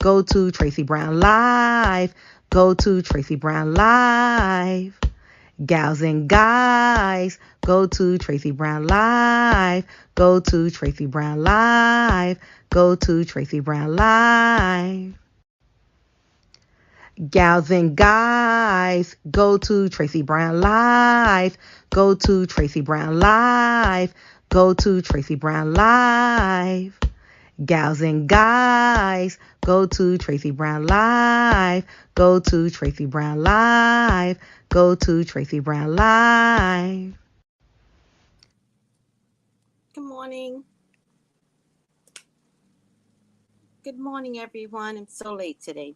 go to Tracey Brown Live. Go to Tracey Brown Live. Gals and guys, go to Tracey Brown Live. Go to Tracey Brown Live. Go to Tracey Brown Live. Gals and guys, go to Tracey Brown Live. Go to Tracey Brown Live. Go to Tracey Brown Live. Gals and guys, go to Tracey Brown Live. Go to Tracey Brown Live. Go to Tracey Brown Live. Good morning. Good morning, everyone. I'm so late today.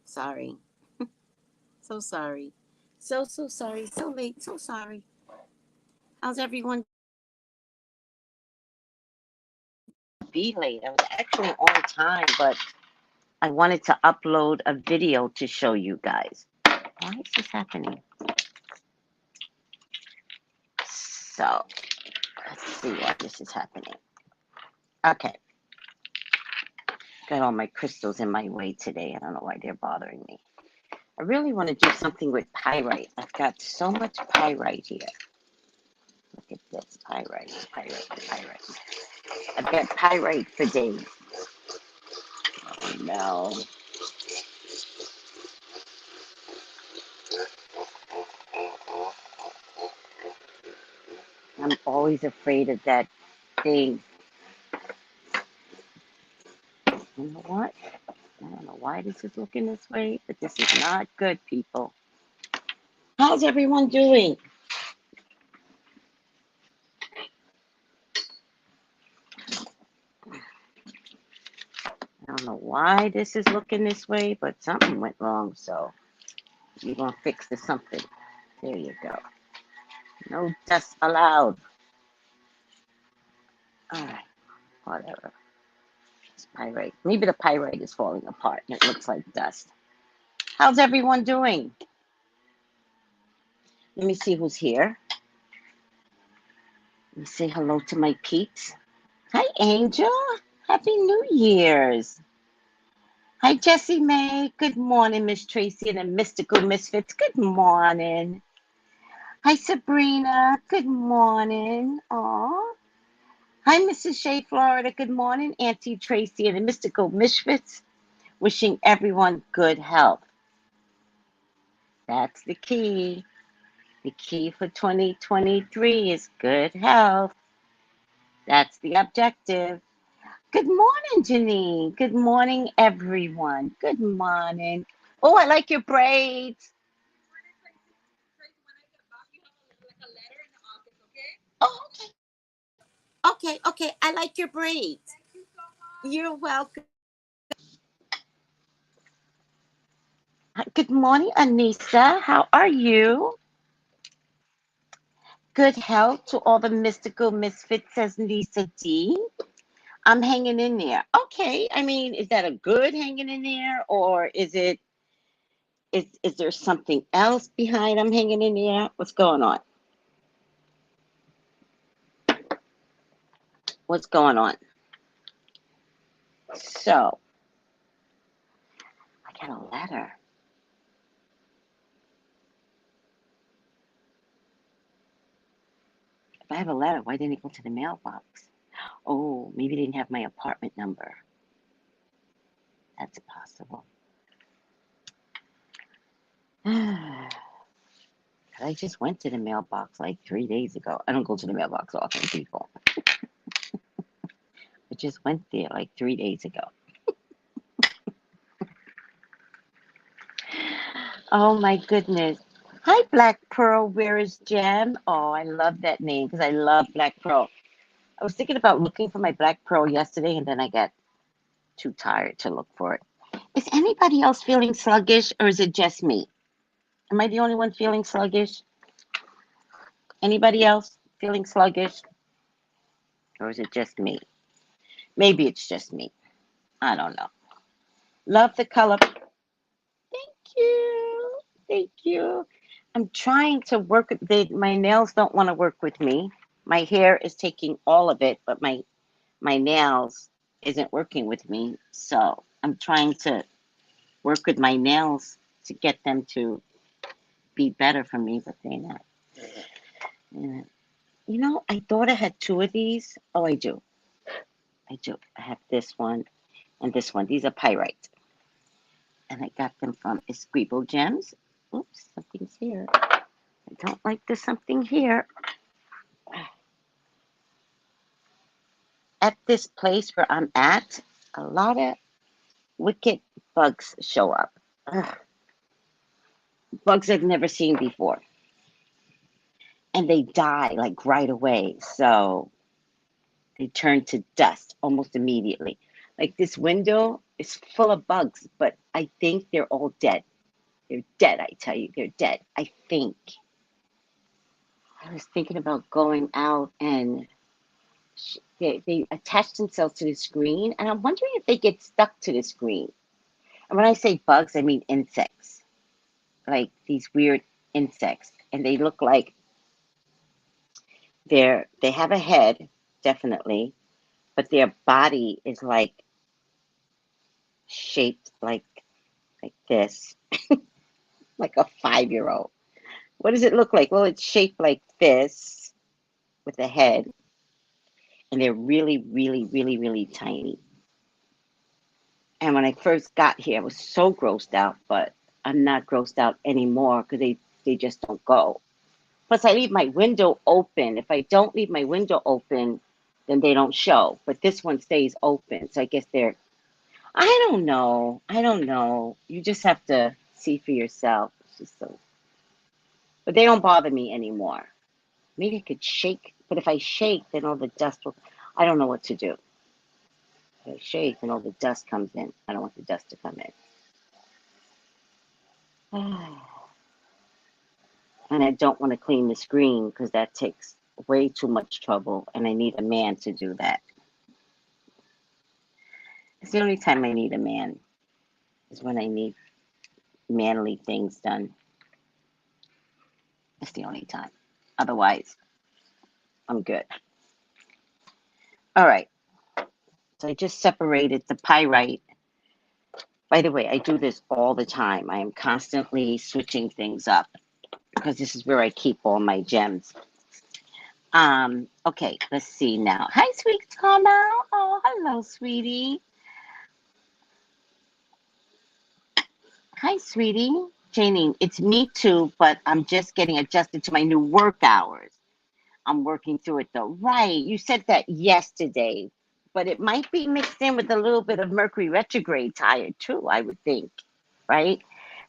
Sorry. So sorry. So sorry. So late. So sorry. How's everyone? Be late. I was actually on time, but I wanted to upload a video to show you guys. Why is this happening? So, let's see why this is happening. Okay. Got all my crystals in my way today. I don't know why they're bothering me. I really want to do something with pyrite. I've got so much pyrite here. Look at this, pyrite. I've got pyrite for days. Oh, no. I'm always afraid of that thing. You know what? I don't know why this is looking this way, but this is not good, people. How's everyone doing? I don't know why this is looking this way, but something went wrong, so we're going to fix this something. There you go. No dust allowed. All right, whatever. It's pyrite. Maybe the pyrite is falling apart and it looks like dust. How's everyone doing? Let me see who's here. Let me say hello to my peeps. Hi, Angel. Happy New Year's. Hi, Jessie Mae. Good morning, Miss Tracy and the Mystical Misfits. Good morning. Hi, Sabrina. Good morning. Aw. Hi, Mrs. Shea, Florida. Good morning, Auntie Tracy and the Mystical Misfits. Wishing everyone good health. That's the key. The key for 2023 is good health. That's the objective. Good morning, Janine. Good morning, everyone. Good morning. Oh, I like your braids. Oh, okay. Okay. I like your braids. You're welcome. Good morning, Anissa. How are you? Good health to all the mystical misfits, says Lisa D. I'm hanging in there. Okay. I mean, is that a good hanging in there, or is there something else behind I'm hanging in there? What's going on? What's going on? So, I got a letter. If I have a letter, why didn't it go to the mailbox? Oh, maybe they didn't have my apartment number. That's possible. I just went to the mailbox like 3 days ago. I don't go to the mailbox often, people. I just went there like 3 days ago. Oh my goodness. Hi, Black Pearl. Where is Jem? Oh, I love that name because I love Black Pearl. I was thinking about looking for my Black Pearl yesterday, and then I got too tired to look for it. Is anybody else feeling sluggish, or is it just me? Am I the only one feeling sluggish? Anybody else feeling sluggish? Or is it just me? Maybe it's just me. I don't know. Love the color. Thank you. Thank you. I'm trying to work. My nails don't want to work with me. My hair is taking all of it, but my nails isn't working with me. So I'm trying to work with my nails to get them to be better for me, but they're not. And, I thought I had two of these. Oh, I do. I do. I have this one and this one. These are pyrite. And I got them from Escribo Gems. Oops, something's here. I don't like there's something here. At this place where I'm at, a lot of wicked bugs show up. Ugh, bugs I've never seen before. And they die like right away. So they turn to dust almost immediately. Like this window is full of bugs, but I think they're all dead. They're dead, I tell you, they're dead. I think. I was thinking about going out and they attach themselves to the screen, and I'm wondering if they get stuck to the screen. And when I say bugs, I mean insects, like these weird insects, and they look like they have a head, definitely, but their body is like shaped like this, like a 5-year-old. What does it look like? Well, it's shaped like this with a head, and they're really, really, really, really tiny. And when I first got here, I was so grossed out, but I'm not grossed out anymore because they just don't go. Plus, I leave my window open. If I don't leave my window open, then they don't show. But this one stays open. So I guess I don't know. I don't know. You just have to see for yourself. It's just so, but they don't bother me anymore. Maybe I could shake, but if I shake, then all the dust will, I don't know what to do. If I shake, then all the dust comes in. I don't want the dust to come in. And I don't want to clean the screen because that takes way too much trouble, and I need a man to do that. It's the only time I need a man is when I need manly things done. It's the only time. Otherwise, I'm good. All right. So I just separated the pyrite. By the way, I do this all the time. I am constantly switching things up because this is where I keep all my gems. Okay, let's see now. Hi, sweet Tama. Oh, hello, sweetie. Hi, sweetie. Janine, it's me too, but I'm just getting adjusted to my new work hours. I'm working through it though. Right. You said that yesterday, but it might be mixed in with a little bit of Mercury retrograde tired too, I would think. Right?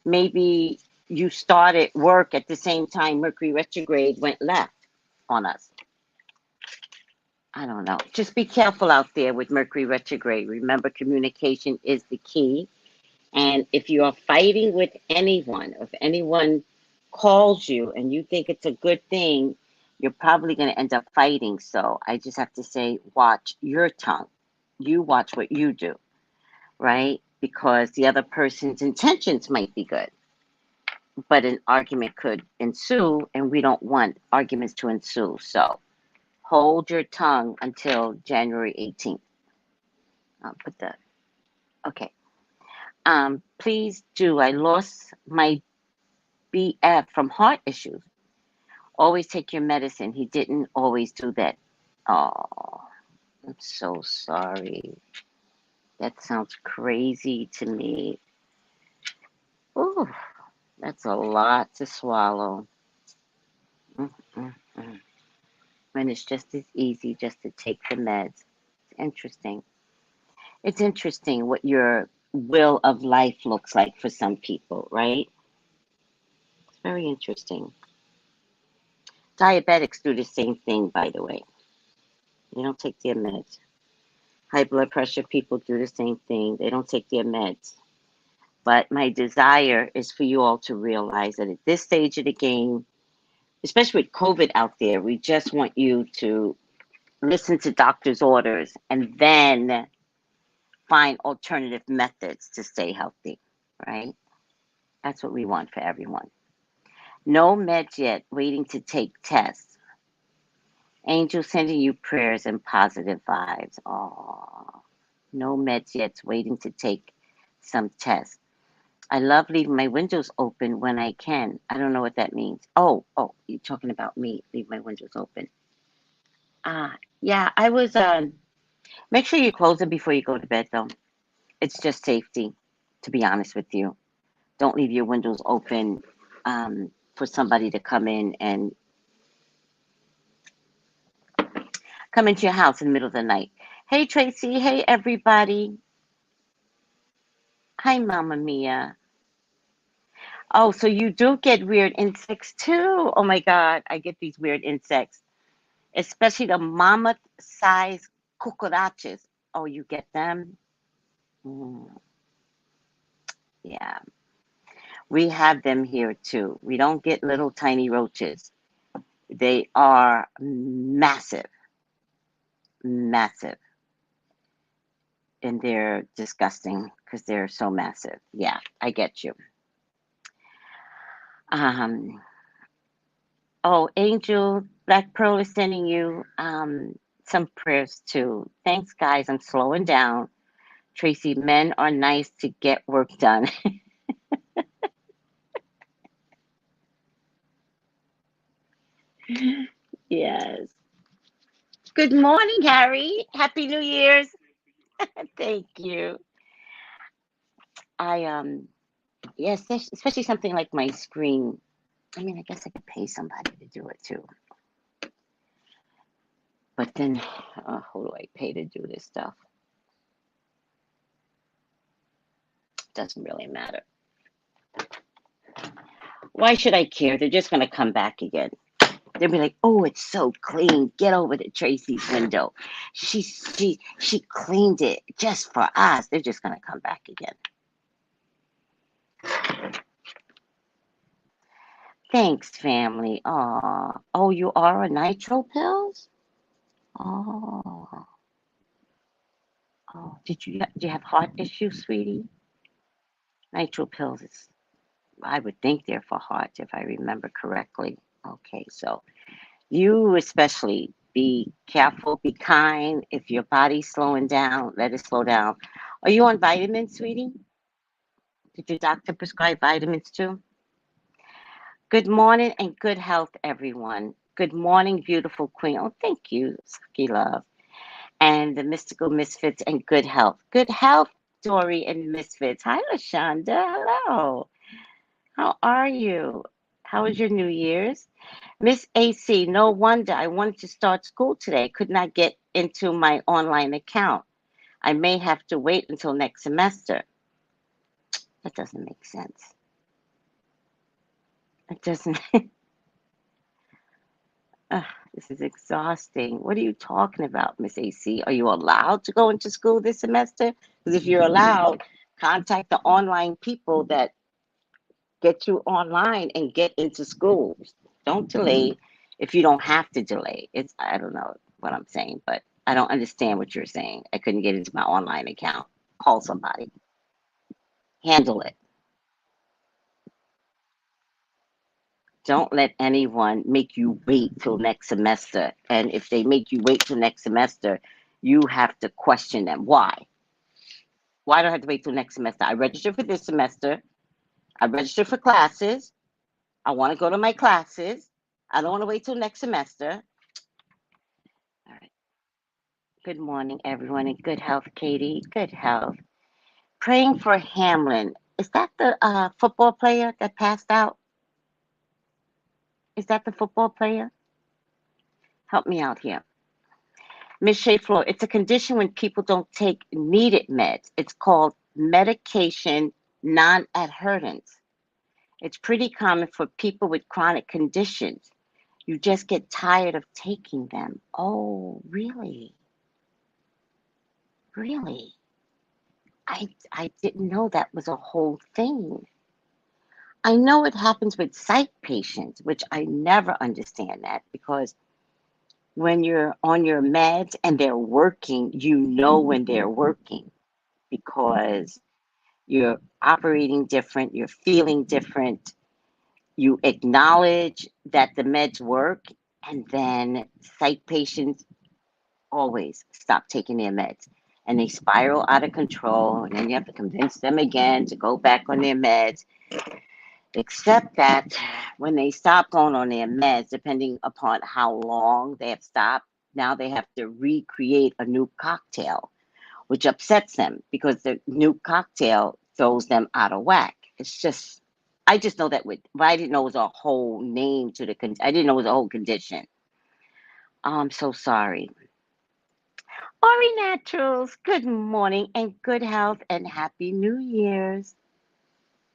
Maybe you started work at the same time Mercury retrograde went left on us. I don't know. Just be careful out there with Mercury retrograde. Remember, communication is the key. And if you are fighting with anyone, if anyone calls you and you think it's a good thing, you're probably going to end up fighting. So I just have to say, watch your tongue. You watch what you do, right? Because the other person's intentions might be good, but an argument could ensue, and we don't want arguments to ensue. So hold your tongue until January 18th. I'll put that. Okay. Please do. I lost my BF from heart issues. Always take your medicine. He didn't always do that. Oh, I'm so sorry. That sounds crazy to me. Ooh, that's a lot to swallow. Mm, mm, mm. When it's just as easy just to take the meds. It's interesting. It's interesting what your will of life looks like for some people, right? It's very interesting. Diabetics do the same thing, by the way. They don't take their meds. High blood pressure people do the same thing. They don't take their meds. But my desire is for you all to realize that at this stage of the game, especially with COVID out there, we just want you to listen to doctor's orders and then find alternative methods to stay healthy, right? That's what we want for everyone. No meds yet, waiting to take tests. Angel sending you prayers and positive vibes. Oh, no meds yet, waiting to take some tests. I love leaving my windows open when I can. I don't know what that means. Oh, you're talking about me. Leave my windows open. Yeah, I was. Make sure you close them before you go to bed, though. It's just safety, to be honest with you. Don't leave your windows open for somebody to come in and come into your house in the middle of the night. Hey, Tracy. Hey, everybody. Hi, Mama Mia. Oh, so you do get weird insects too. Oh my God, I get these weird insects, especially the mammoth-sized cucarachas. Oh, you get them? Mm, yeah, we have them here too. We don't get little tiny roaches. They are massive, massive, and they're disgusting because they're so massive. Yeah, I get you. Um, oh, Angel, Black Pearl is sending you some prayers too. Thanks, guys. I'm slowing down. Tracy, men are nice to get work done. Yes. Good morning, Harry. Happy New Year's. Thank you. I yes, especially something like my screen. I mean, I guess I could pay somebody to do it too. But then, who do I pay to do this stuff? Doesn't really matter. Why should I care? They're just going to come back again. They'll be like, "Oh, it's so clean. Get over to Tracy's window. She cleaned it just for us." They're just going to come back again. Thanks, family. Oh, you are on nitro pills? Oh, do you have heart issues, sweetie? Nitro pills is, I would think they're for heart if I remember correctly. Okay, so you especially be careful, be kind. If your body's slowing down, let it slow down. Are you on vitamins, sweetie? Did your doctor prescribe vitamins too? Good morning and good health, everyone. Good morning, beautiful queen. Oh, thank you, Saki Love. And the mystical misfits and good health. Good health, Dory and Misfits. Hi, Lashonda. Hello. How are you? How was your New Year's? Miss AC, no wonder I wanted to start school today. Could not get into my online account. I may have to wait until next semester. That doesn't make sense. It doesn't. Ugh, this is exhausting. What are you talking about, Miss AC? Are you allowed to go into school this semester? Because if you're allowed, contact the online people that get you online and get into school. Don't delay if you don't have to delay. It's, I don't know what I'm saying, but I don't understand what you're saying. I couldn't get into my online account. Call somebody. Handle it. Don't let anyone make you wait till next semester. And if they make you wait till next semester, you have to question them. Why? Why do I have to wait till next semester? I registered for this semester. I registered for classes. I want to go to my classes. I don't want to wait till next semester. All right. Good morning, everyone, and good health, Katie. Good health. Praying for Hamlin. Is that the football player that passed out? Is that the football player? Help me out here. Miss Shea Floor, it's a condition when people don't take needed meds. It's called medication non-adherence. It's pretty common for people with chronic conditions. You just get tired of taking them. Oh, really? Really? I didn't know that was a whole thing. I know it happens with psych patients, which I never understand that because when you're on your meds and they're working, you know when they're working because you're operating different, you're feeling different, you acknowledge that the meds work, and then psych patients always stop taking their meds. and they spiral out of control, and then you have to convince them again to go back on their meds. Except that when they stop going on their meds, depending upon how long they have stopped, now they have to recreate a new cocktail, which upsets them because the new cocktail throws them out of whack. It's just, I just know that but I didn't know it was a whole name to I didn't know it was a whole condition. Oh, I'm so sorry. Ori Naturals, good morning and good health and Happy New Year's.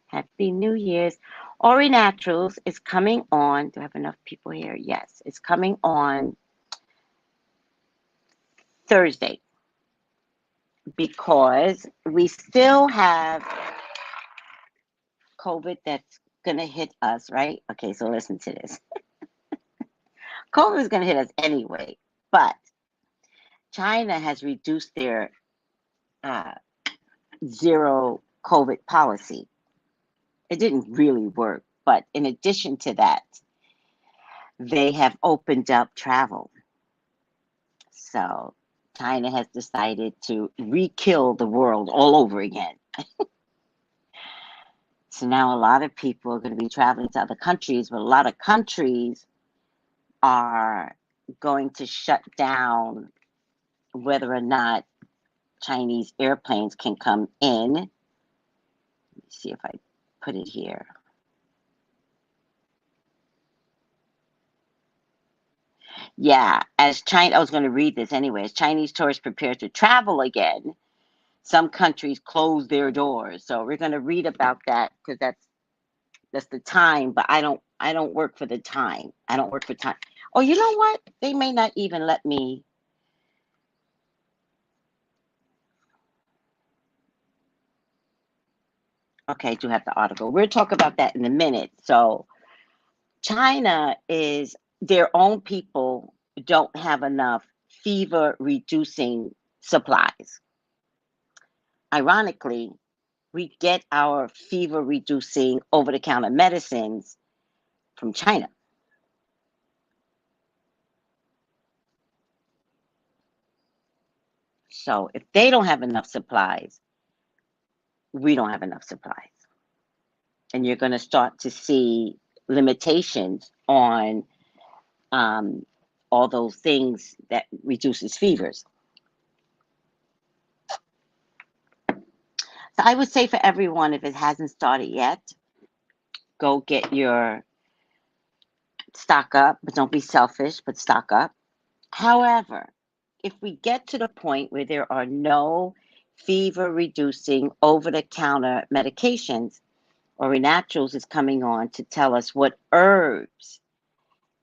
Happy New Year's. Ori Naturals is coming on. Do I have enough people here? Yes, it's coming on Thursday because we still have COVID that's going to hit us, right? Okay, so listen to this. COVID is going to hit us anyway, but China has reduced their zero COVID policy. It didn't really work, but in addition to that, they have opened up travel. So China has decided to re-kill the world all over again. So now a lot of people are going to be traveling to other countries, but a lot of countries are going to shut down whether or not Chinese airplanes can come in. Let me see if I put it here. Yeah, as China, I was going to read this anyway. As Chinese tourists prepare to travel again, some countries close their doors. So we're going to read about that because that's the time. But I don't work for the time. I don't work for time. Oh, you know what? They may not even let me. Okay, I do have the article. We'll talk about that in a minute. So China is their own people don't have enough fever reducing supplies. Ironically, we get our fever reducing over the counter medicines from China. So if they don't have enough supplies, we don't have enough supplies. And you're going to start to see limitations on all those things that reduces fevers. So I would say for everyone, if it hasn't started yet, go get your stock up, but don't be selfish, but stock up. However, if we get to the point where there are no fever reducing over the counter medications, Ori Naturals is coming on to tell us what herbs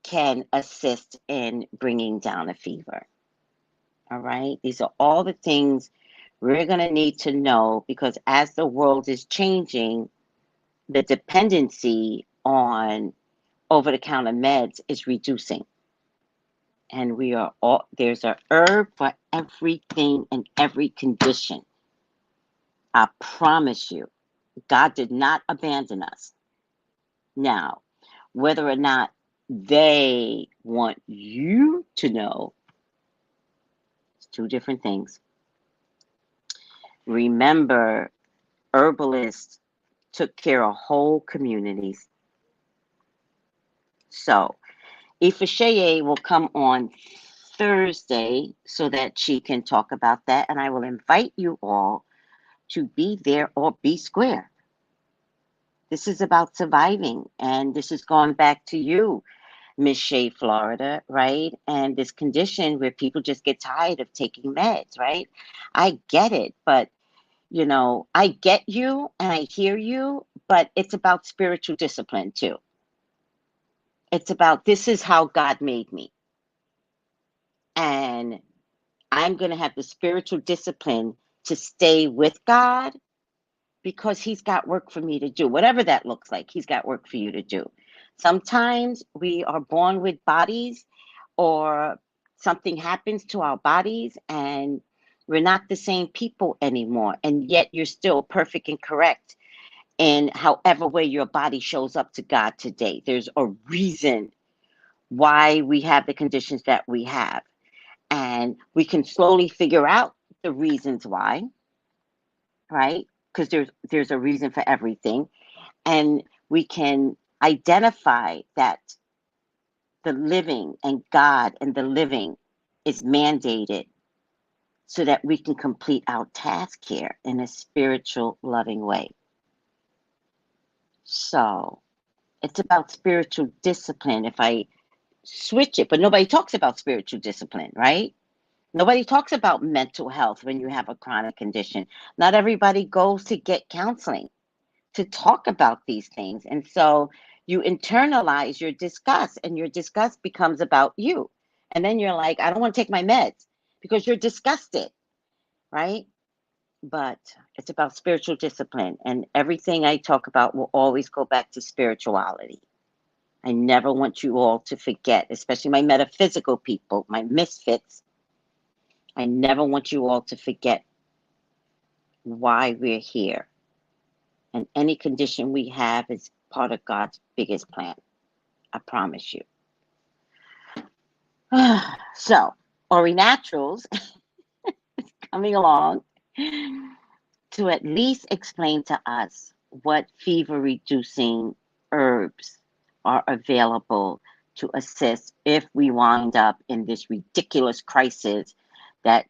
can assist in bringing down a fever. All right, these are all the things we're going to need to know because as the world is changing, the dependency on over-the-counter meds is reducing. And we are all, there's a herb for everything and every condition. I promise you, God did not abandon us. Now, whether or not they want you to know, it's two different things. Remember, herbalists took care of whole communities. So, Ifasheye will come on Thursday so that she can talk about that. And I will invite you all to be there or be square. This is about surviving. And this is going back to you, Miss Shea, Florida, right? And this condition where people just get tired of taking meds, right? I get it, but you know, I get you and I hear you, but it's about spiritual discipline too. It's about this is how God made me. And I'm going to have the spiritual discipline to stay with God because he's got work for me to do. Whatever that looks like, he's got work for you to do. Sometimes we are born with bodies or something happens to our bodies and we're not the same people anymore. And yet you're still perfect and correct in however way your body shows up to God today. There's a reason why we have the conditions that we have. And we can slowly figure out the reasons why, right? Because there's a reason for everything. And we can identify that the living and God and the living is mandated so that we can complete our task here in a spiritual, loving way. So it's about spiritual discipline. If I switch it, but nobody talks about spiritual discipline, right? Nobody talks about mental health when you have a chronic condition. Not everybody goes to get counseling to talk about these things. And so you internalize your disgust, and your disgust becomes about you. And then you're like, I don't want to take my meds because you're disgusted, right? But it's about spiritual discipline. And everything I talk about will always go back to spirituality. I never want you all to forget, especially my metaphysical people, my misfits. I never want you all to forget why we're here. And any condition we have is part of God's biggest plan. I promise you. So, Ori Naturals is coming along to at least explain to us what fever-reducing herbs are available to assist if we wind up in this ridiculous crisis that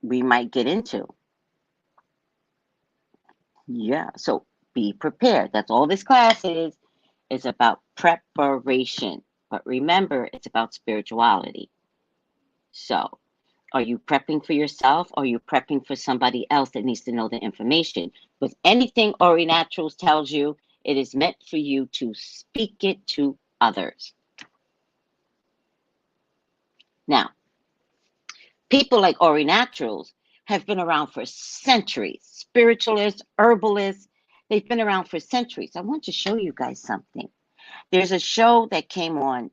we might get into. Yeah, so be prepared. That's all this class is about preparation. But remember, it's about spirituality. So, are you prepping for yourself, or are you prepping for somebody else that needs to know the information? Because anything Ori Naturals tells you, it is meant for you to speak it to others. Now, people like Ori Naturals have been around for centuries. Spiritualists, herbalists, they've been around for centuries. I want to show you guys something. There's a show that came on,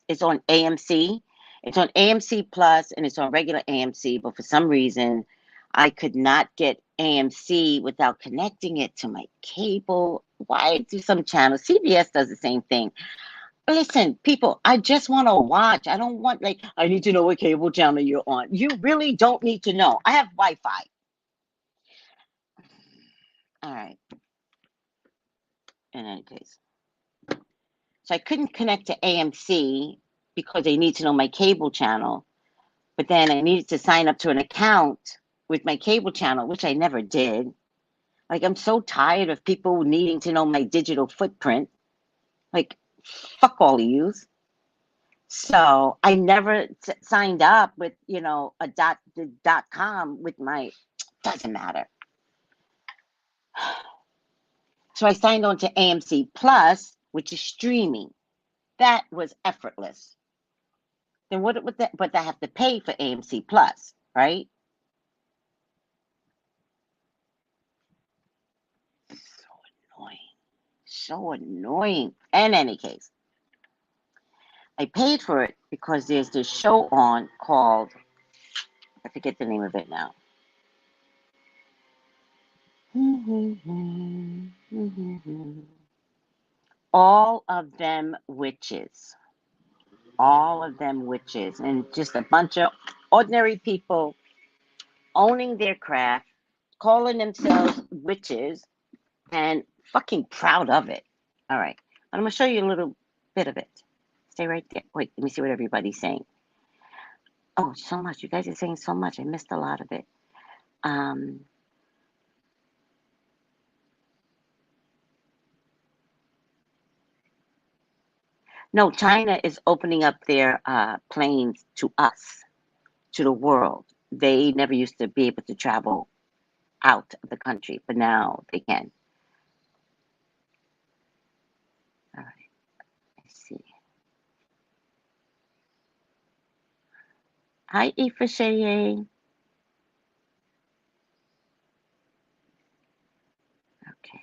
it's on AMC. It's on AMC Plus, and it's on regular AMC, but for some reason, I could not get AMC without connecting it to my cable. Why do some channels? CBS does the same thing. Listen, people, I just want to watch. I don't want, like, I need to know what cable channel you're on. You really don't need to know. I have Wi-Fi. All right. In any case. So I couldn't connect to AMC because they need to know my cable channel. But then I needed to sign up to an account with my cable channel, which I never did. Like, I'm so tired of people needing to know my digital footprint. Like, fuck all of yous. So I never signed up with, you know, the .com with my, doesn't matter. So I signed on to AMC Plus, which is streaming. That was effortless. Then but I have to pay for AMC Plus, right? So annoying. In any case, I paid for it because there's this show on called, I forget the name of it now. All of Them Witches. All of Them Witches. And just a bunch of ordinary people owning their craft, calling themselves witches, and fucking proud of it. All right. I'm going to show you a little bit of it. Stay right there. Wait, let me see what everybody's saying. Oh, so much. You guys are saying so much. I missed a lot of it. No, China is opening up their planes to us, to the world. They never used to be able to travel out of the country, but now they can. All right. Let's see. Hi, Ifashaye. Okay.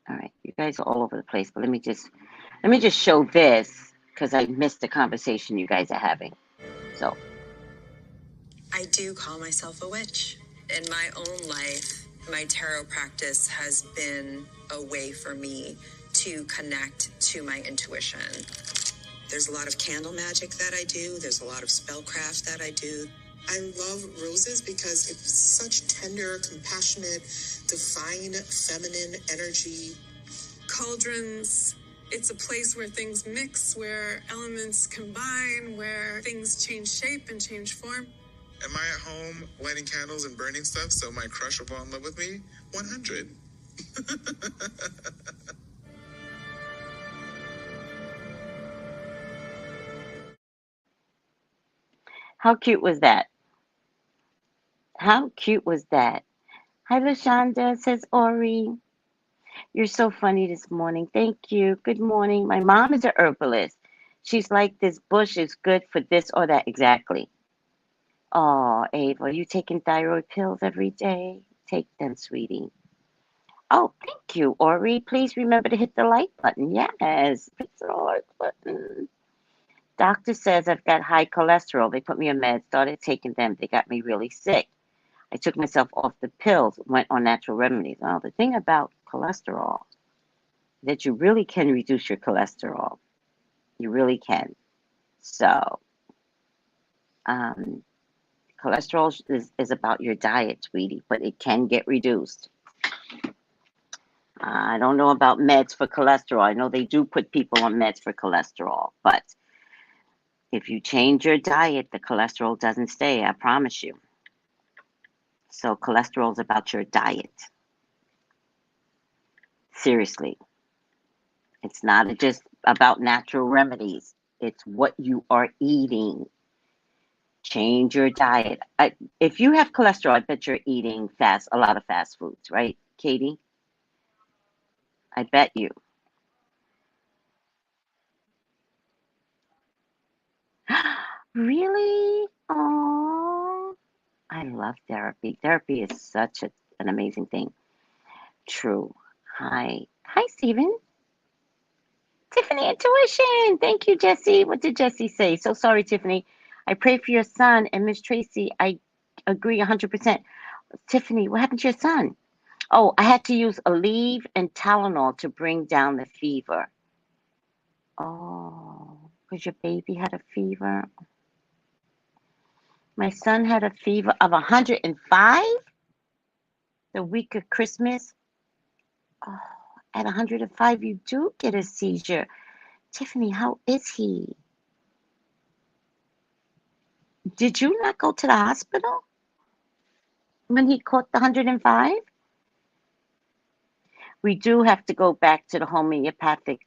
All right. You guys are all over the place, but let me just show this because I missed the conversation you guys are having. So I do call myself a witch. In my own life, my tarot practice has been a way for me to connect to my intuition. There's a lot of candle magic that I do. There's a lot of spellcraft that I do. I love roses because it's such tender, compassionate, divine, feminine energy. Cauldrons, it's a place where things mix, where elements combine, where things change shape and change form. Am I at home lighting candles and burning stuff so my crush will fall in love with me? 100. How cute was that? How cute was that? Hi, Lashonda, says Ori. You're so funny this morning. Thank you. Good morning. My mom is a herbalist. She's like, this bush is good for this or that. Exactly. Oh, Ava, are you taking thyroid pills every day? Take them, sweetie. Oh, thank you, Ori. Please remember to hit the like button. Yes, hit the like button. Doctor says I've got high cholesterol. They put me on meds, started taking them. They got me really sick. I took myself off the pills, went on natural remedies. Well, the thing about cholesterol is that you really can reduce your cholesterol. You really can. So, cholesterol is about your diet, sweetie, but it can get reduced. I don't know about meds for cholesterol. I know they do put people on meds for cholesterol, but if you change your diet, the cholesterol doesn't stay, I promise you. So cholesterol is about your diet. Seriously. It's not just about natural remedies. It's what you are eating. Change your diet. If you have cholesterol, I bet you're eating a lot of fast foods, right, Katie? I bet you. Really? Oh, I love therapy. Therapy is such an amazing thing. True. Hi. Hi, Stephen. Tiffany Intuition. Thank you, Jesse. What did Jesse say? So sorry, Tiffany. I pray for your son and Miss Tracy. I agree 100%. Tiffany, what happened to your son? Oh, I had to use Aleve and Tylenol to bring down the fever. Oh, because your baby had a fever. My son had a fever of 105 the week of Christmas. Oh, at 105, you do get a seizure. Tiffany, how is he? Did you not go to the hospital when he caught the 105? We do have to go back to the homeopathic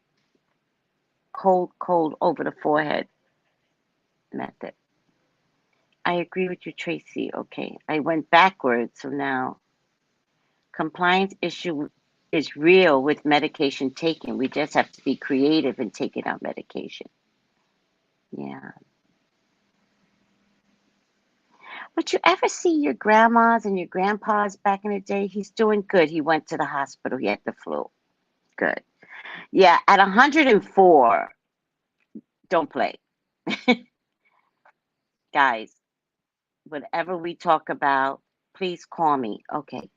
cold over the forehead method. I agree with you, Tracy. Okay, I went backwards, so now compliance issue is real with medication taken. We just have to be creative in taking our medication. Yeah. But you ever see your grandmas and your grandpas back in the day? He's doing good. He went to the hospital. He had the flu. Good. Yeah, at 104, don't play. Guys, whatever we talk about, please call me. Okay.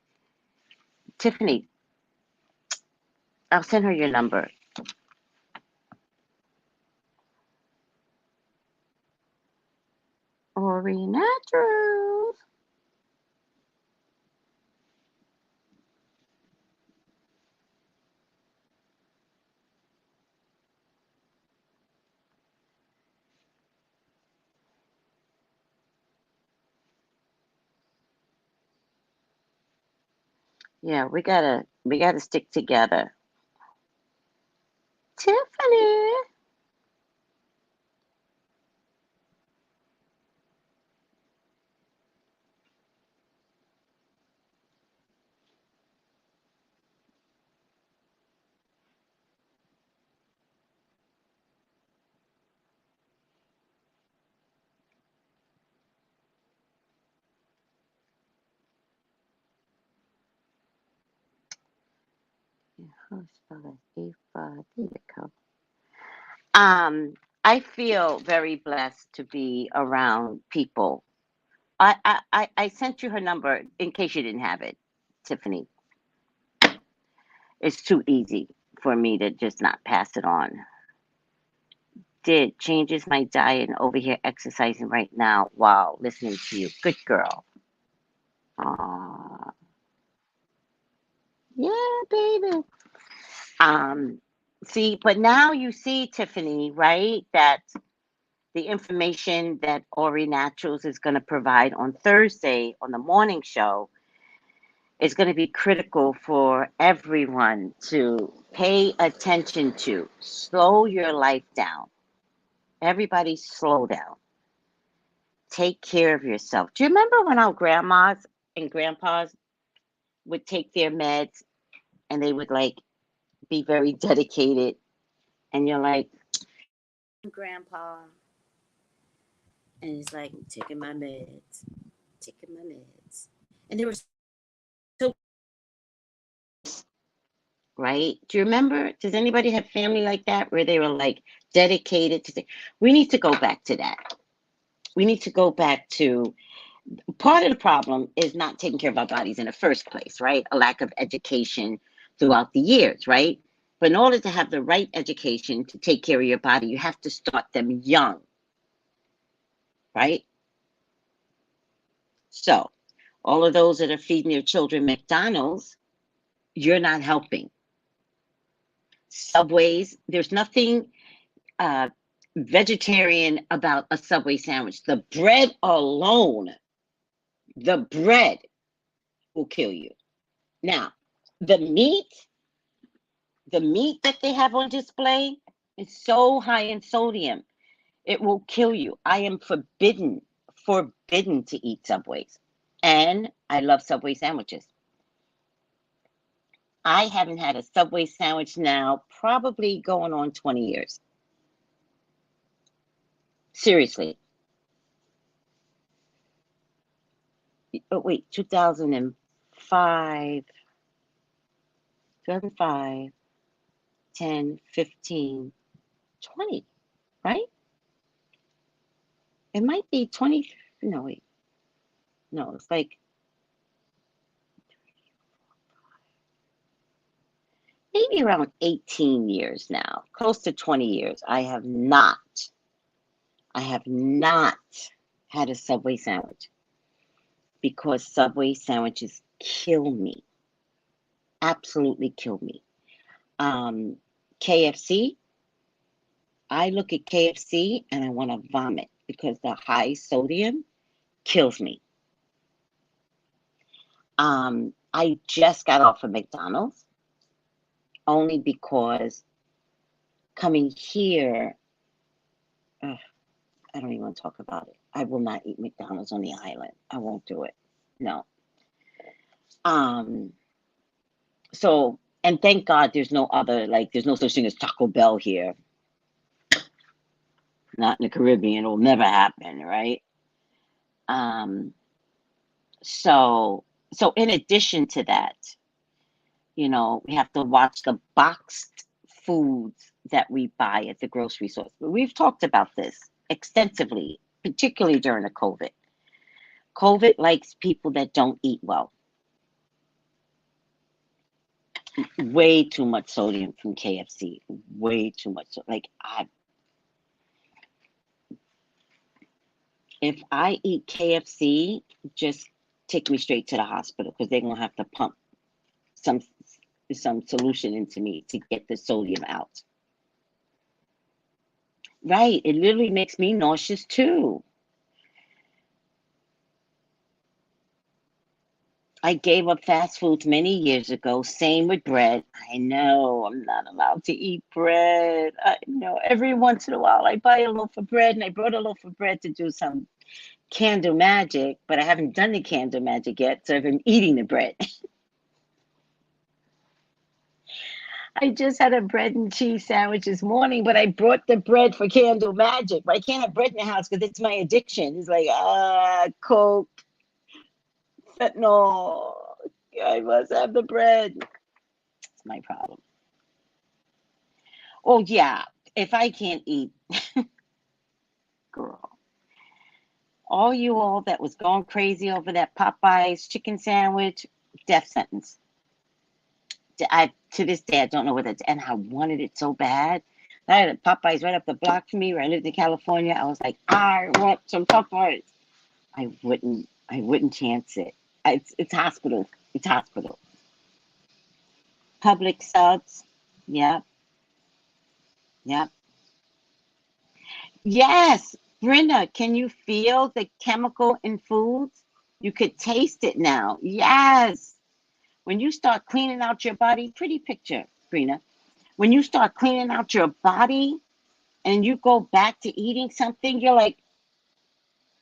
Tiffany, I'll send her your number. Ori Naturals. Yeah, we gotta stick together. Tiffany. How to spell it? Eva. There you go. I feel very blessed to be around people. I sent you her number in case you didn't have it, Tiffany. It's too easy for me to just not pass it on. did. Changes my diet and over here exercising right now while listening to you. Good girl. Aw. Yeah, baby. See, but now you see, Tiffany, right, that the information that Ori Naturals is going to provide on Thursday on the morning show is going to be critical for everyone to pay attention to. Slow your life down. Everybody slow down. Take care of yourself. Do you remember when our grandmas and grandpas would take their meds and they would like be very dedicated, and you're like, Grandpa, and he's like, taking my meds, and they were so, right? Do you remember? Does anybody have family like that where they were like dedicated to? We need to go back to that. We need to go back to, part of the problem is not taking care of our bodies in the first place, right? A lack of education throughout the years, right? But in order to have the right education to take care of your body, you have to start them young, right? So all of those that are feeding their children McDonald's, you're not helping. Subways, there's nothing vegetarian about a Subway sandwich. The bread alone, the bread will kill you. Now, the meat that they have on display is so high in sodium, it will kill you. I am forbidden to eat Subways. And I love Subway sandwiches. I haven't had a Subway sandwich now, probably going on 20 years. Seriously. Oh, wait, 2005, 10, 15, 20, right? It might be 20. No, wait. No, it's like maybe around 18 years now, close to 20 years. I have not had a Subway sandwich because Subway sandwiches kill me. Absolutely kill me. KFC, I look at KFC and I want to vomit because the high sodium kills me. I just got off of McDonald's only because coming here, I don't even want to talk about it. I will not eat McDonald's on the island. I won't do it. No. So, and thank God there's no other, like, there's no such thing as Taco Bell here. Not in the Caribbean. It'll never happen, right? So in addition to that, you know, we have to watch the boxed foods that we buy at the grocery store. We've talked about this extensively, particularly during the COVID. COVID likes people that don't eat well. Way too much sodium from KFC. Way too much. Like, if I eat KFC, just take me straight to the hospital because they're gonna have to pump some solution into me to get the sodium out. Right, it literally makes me nauseous too. I gave up fast foods many years ago. Same with bread. I know I'm not allowed to eat bread. I know every once in a while I buy a loaf of bread, and I brought a loaf of bread to do some candle magic, but I haven't done the candle magic yet, so I've been eating the bread. I just had a bread and cheese sandwich this morning, but I brought the bread for candle magic. But I can't have bread in the house because it's my addiction. It's like, Coke, fentanyl. I must have the bread. It's my problem. Oh, yeah. If I can't eat, girl. All you all that was going crazy over that Popeye's chicken sandwich, death sentence. To this day, I don't know what it's, and I wanted it so bad. I had a Popeyes right up the block from me where I lived in California. I was like, I want some Popeyes. I wouldn't chance it. It's hospital. It's hospital. Public subs. Yep. Yep. Yes. Brenda, can you feel the chemical in foods? You could taste it now. Yes. When you start cleaning out your body, pretty picture, Brina. When you start cleaning out your body and you go back to eating something, you're like,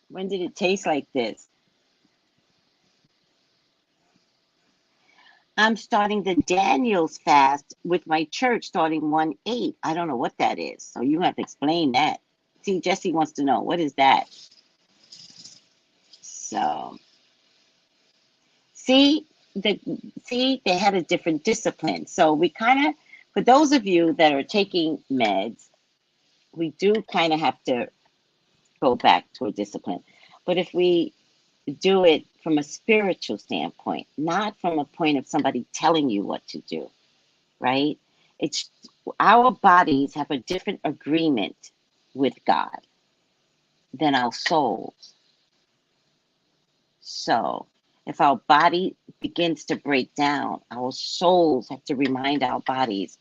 when did it taste like this? I'm starting the Daniel's fast with my church starting 1/8. I don't know what that is. So you have to explain that. See, Jesse wants to know, what is that? So see, they had a different discipline. So we kind of, for those of you that are taking meds, we do kind of have to go back to a discipline. But if we do it from a spiritual standpoint, not from a point of somebody telling you what to do, right? It's our bodies have a different agreement with God than our souls. So if our body begins to break down, our souls have to remind our bodies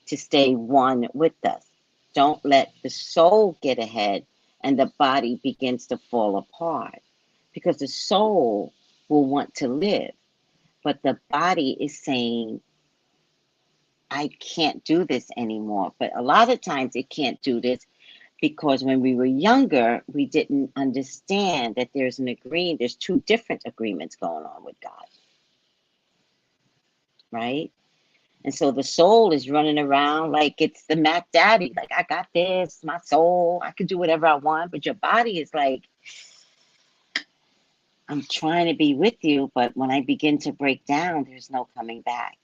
to stay one with us. Don't let the soul get ahead and the body begins to fall apart, because the soul will want to live, but the body is saying, I can't do this anymore. But a lot of times it can't do this because when we were younger, we didn't understand that there's two different agreements going on with God, right? And so the soul is running around like it's the Mac Daddy, like, I got this, my soul, I can do whatever I want. But your body is like, I'm trying to be with you, but when I begin to break down, there's no coming back.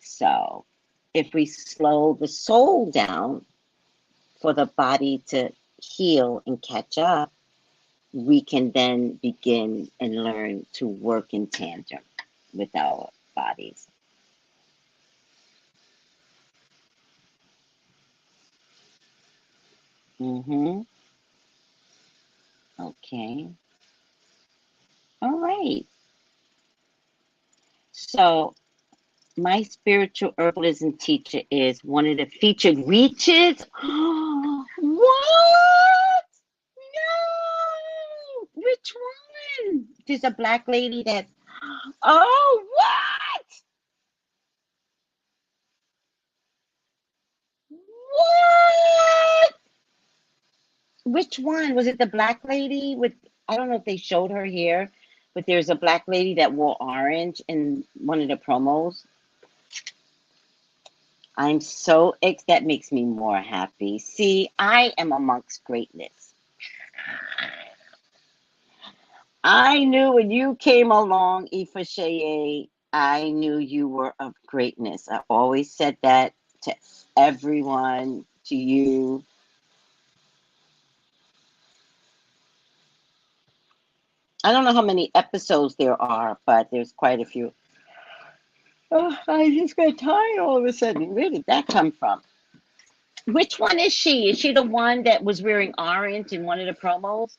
So if we slow the soul down for the body to heal and catch up, we can then begin and learn to work in tandem with our bodies. Okay. All right. So my spiritual herbalism teacher is one of the featured reaches. What? No! Which one? There's a black lady that's, oh, what? What? Which one? Was it the black lady with, I don't know if they showed her here, but there's a black lady that wore orange in one of the promos. I'm so, that makes me more happy. See, I am amongst greatness. I knew when you came along, Ifashaye, I knew you were of greatness. I always said that to everyone, to you. I don't know how many episodes there are, but there's quite a few. Oh, I just got tired all of a sudden. Where did that come from? Which one is she? Is she the one that was wearing orange in one of the promos?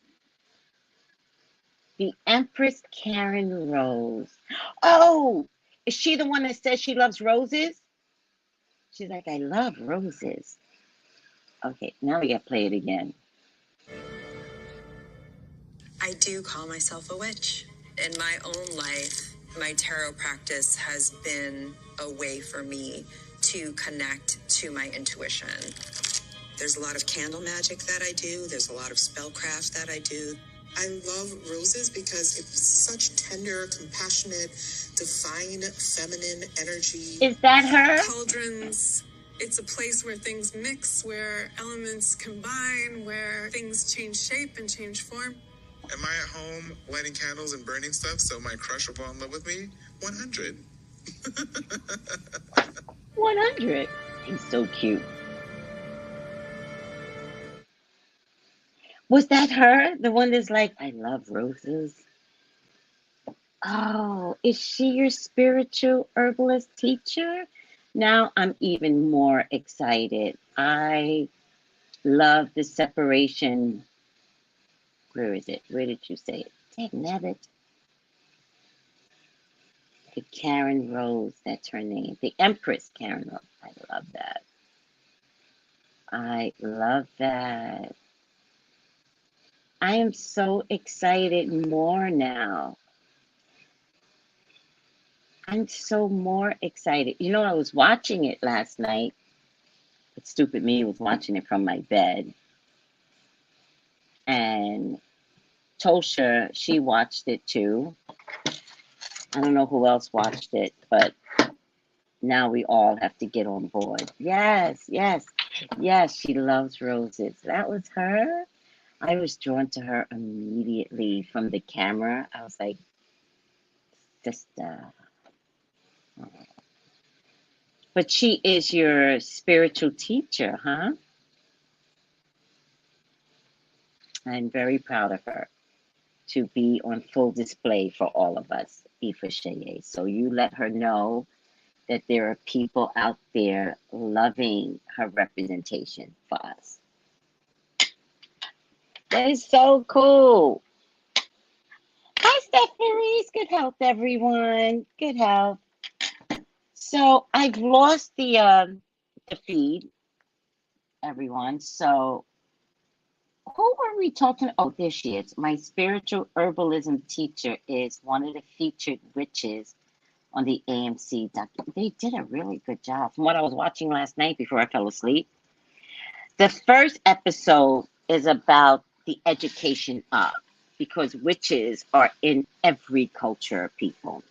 The Empress Karen Rose. Oh, is she the one that says she loves roses? She's like, I love roses. Okay, now we got to play it again. I do call myself a witch. In my own life, my tarot practice has been a way for me to connect to my intuition. There's a lot of candle magic that I do. There's a lot of spellcraft that I do. I love roses because it's such tender, compassionate, divine, feminine energy. Is that her? Cauldrons. It's a place where things mix, where elements combine, where things change shape and change form. Am I at home lighting candles and burning stuff so my crush will fall in love with me? 100. 100. He's so cute. Was that her? The one that's like, I love roses? Oh, is she your spiritual herbalist teacher? Now I'm even more excited. I love the separation. Where is it? Where did you say it? Dang nabbit. The Karen Rose, that's her name. The Empress Karen Rose. I love that. I love that. I am so excited more now. I'm so more excited. You know, I was watching it last night. But stupid me was watching it from my bed. And Tosha, she watched it too. I don't know who else watched it, but now we all have to get on board. Yes, yes, yes, she loves roses. That was her. I was drawn to her immediately from the camera. I was like, sister. But she is your spiritual teacher, huh? I'm very proud of her to be on full display for all of us, Ifasheye. So you let her know that there are people out there loving her representation for us. That is so cool. Hi, Stephanie. Good health, everyone. Good health. So I've lost the feed, everyone. So who are we talking? Oh, there she is. My spiritual herbalism teacher is one of the featured witches on the AMC documentary. They did a really good job. From what I was watching last night before I fell asleep, the first episode is about the education of, because witches are in every culture, people.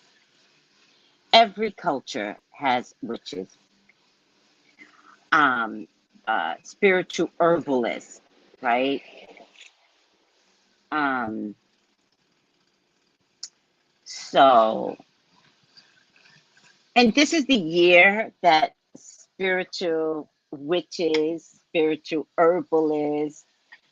Every culture has witches. Spiritual herbalists, right? So, and this is the year that spiritual witches, spiritual herbalists,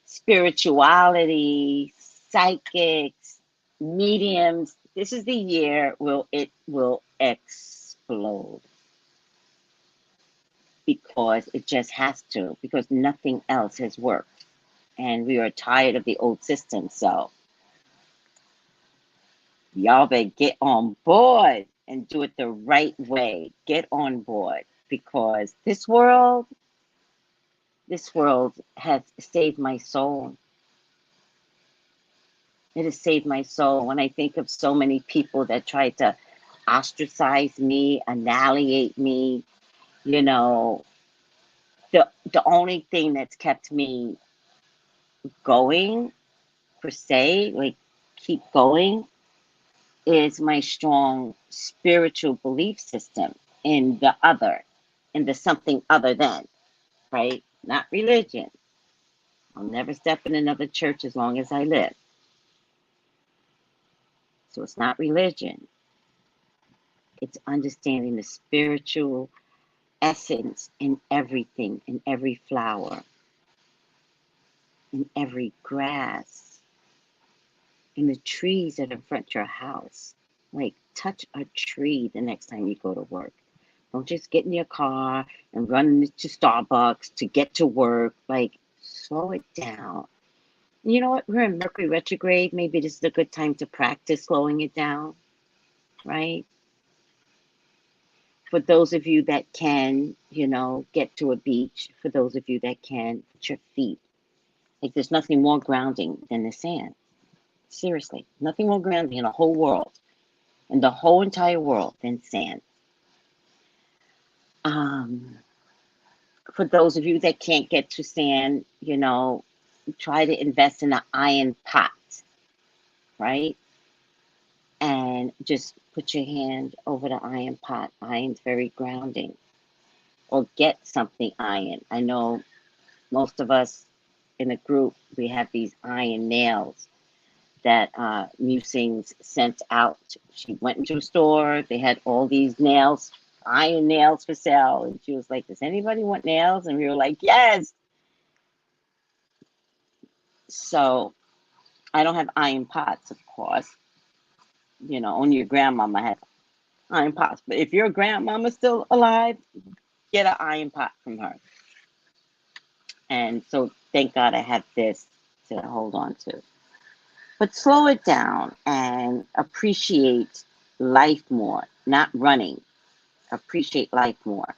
spirituality, psychics, mediums, this is the year it will explode. Because it just has to, because nothing else has worked. And we are tired of the old system. So y'all better get on board and do it the right way. Get on board, because this world has saved my soul. It has saved my soul. When I think of so many people that tried to ostracize me, annihilate me, you know, the only thing that's kept me going, per se, like keep going, is my strong spiritual belief system in the other, in the something other than, right? Not religion. I'll never step in another church as long as I live. So it's not religion. It's understanding the spiritual essence in everything, in every flower, in every grass, in the trees that are in front of your house. Like, touch a tree the next time you go to work. Don't just get in your car and run to Starbucks to get to work. Like, slow it down. You know what? We're in Mercury retrograde. Maybe this is a good time to practice slowing it down, right? For those of you that can, get to a beach, for those of you that can, put your feet. Like, there's nothing more grounding than the sand. Seriously, nothing more grounding in the whole world, in the whole entire world, than sand. For those of you that can't get to sand, try to invest in an iron pot, right? And just put your hand over the iron pot. Iron's very grounding. Or get something iron. I know most of us in a group, we have these iron nails that Musings sent out. She went into a store, they had all these nails, iron nails for sale. And she was like, does anybody want nails? And we were like, yes. So I don't have iron pots, of course. Only your grandmama had Iron pots. But if your grandmama's still alive, get an iron pot from her. And so thank God I have this to hold on to. But slow it down and appreciate life more, not running. Appreciate life more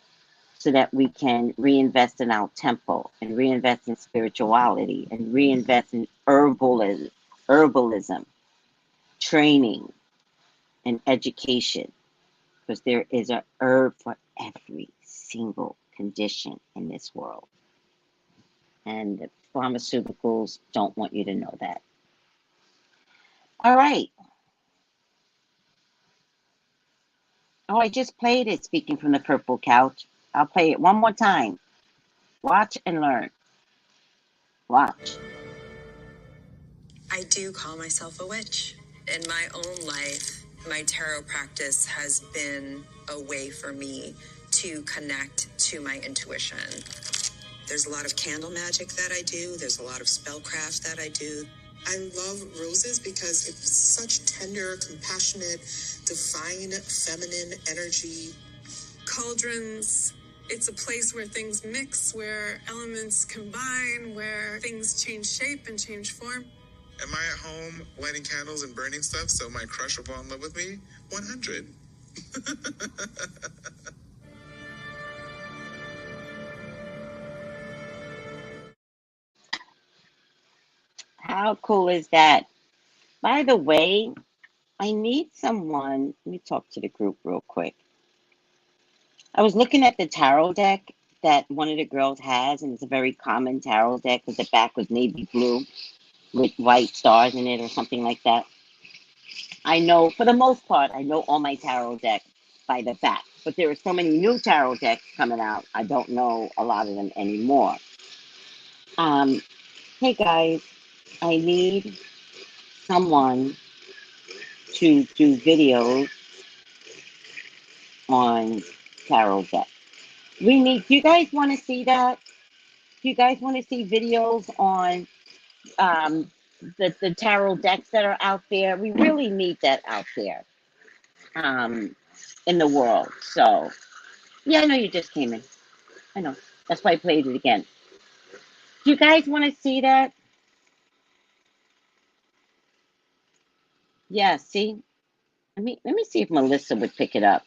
so that we can reinvest in our temple and reinvest in spirituality and reinvest in herbalism, training, and education. Because there is a herb for every single condition in this world. And the pharmaceuticals don't want you to know that. All right. Oh, I just played it, Speaking from the Purple Couch. I'll play it one more time. Watch and learn. Watch. I do call myself a witch. In my own life, my tarot practice has been a way for me to connect to my intuition. There's a lot of candle magic that I do. There's a lot of spellcraft that I do. I love roses because it's such tender, compassionate, divine, feminine energy. Cauldrons. It's a place where things mix, where elements combine, where things change shape and change form. Am I at home lighting candles and burning stuff so my crush will fall in love with me? 100. How cool is that? By the way, I need someone. Let me talk to the group real quick. I was looking at the tarot deck that one of the girls has, and it's a very common tarot deck with the back was navy blue with white stars in it or something like that. I know, for the most part, I know all my tarot decks by the back, but there are so many new tarot decks coming out, I don't know a lot of them anymore. Hey guys, I need someone to do videos on tarot decks. We need, do you guys want to see that? Do you guys want to see videos on the tarot decks that are out there? We really need that out there in the world. So, yeah, I know you just came in. I know. That's why I played it again. Do you guys want to see that? Yeah, see? Let me see if Melissa would pick it up.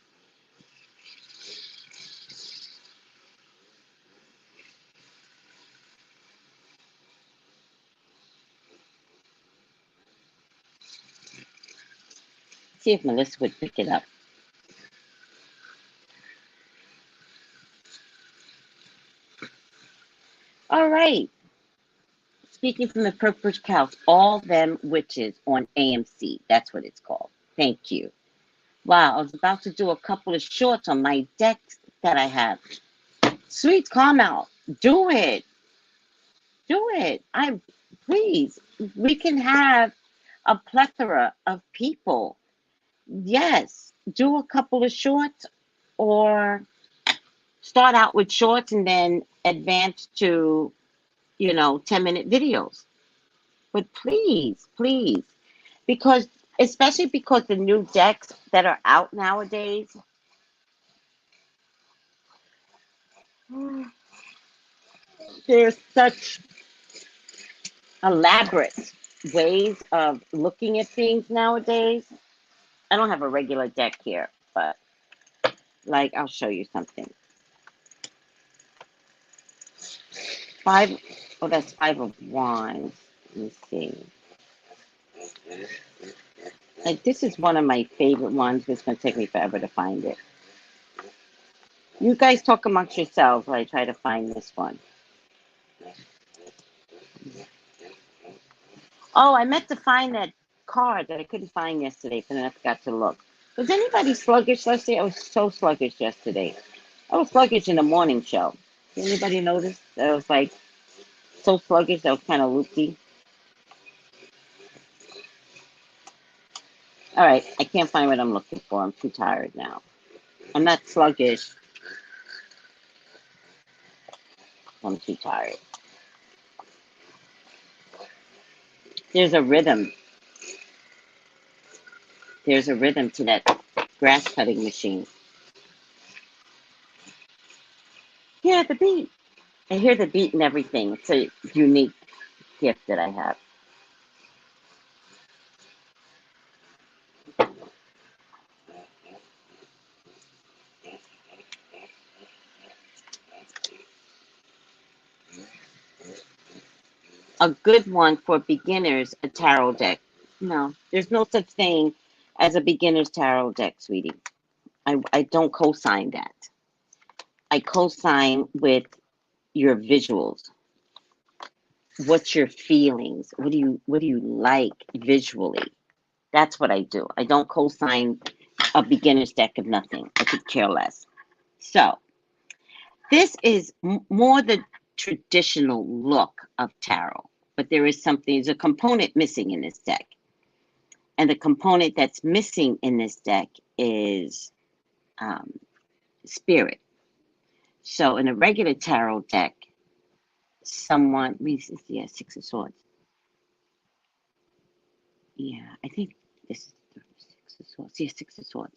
See if Melissa would pick it up. All right. Speaking from the Purple Couch, All Them Witches on AMC. That's what it's called. Thank you. Wow, I was about to do a couple of shorts on my decks that I have. Sweet Carmel, do it. Do it. Please, we can have a plethora of people. Yes, do a couple of shorts or start out with shorts and then advance to, 10-minute videos. But please, please, because especially because the new decks that are out nowadays, there's such elaborate ways of looking at things nowadays. I don't have a regular deck here, but like I'll show you something. That's 5 of Wands. Let me see. Like this is one of my favorite ones. It's gonna take me forever to find it. You guys talk amongst yourselves while I try to find this one. Oh, I meant to find that card that I couldn't find yesterday, but then I forgot to look. Was anybody sluggish yesterday? I was so sluggish yesterday. I was sluggish in the morning show. Did anybody notice that I was like so sluggish? I was kind of loopy. All right, I can't find what I'm looking for. I'm too tired now. I'm not sluggish. I'm too tired. There's a rhythm. There's a rhythm to that grass cutting machine. Yeah, the beat. I hear the beat and everything. It's a unique gift that I have. A good one for beginners, a tarot deck. No, there's no such thing as a beginner's tarot deck, sweetie. I don't co-sign that. I co-sign with your visuals. What's your feelings? What do you like visually? That's what I do. I don't co-sign a beginner's deck of nothing. I could care less. So this is more the traditional look of tarot, but there's a component missing in this deck. And the component that's missing in this deck is spirit. So in a regular tarot deck, yeah, Six of Swords. Yeah, I think this is the Six of Swords. Yeah, Six of Swords.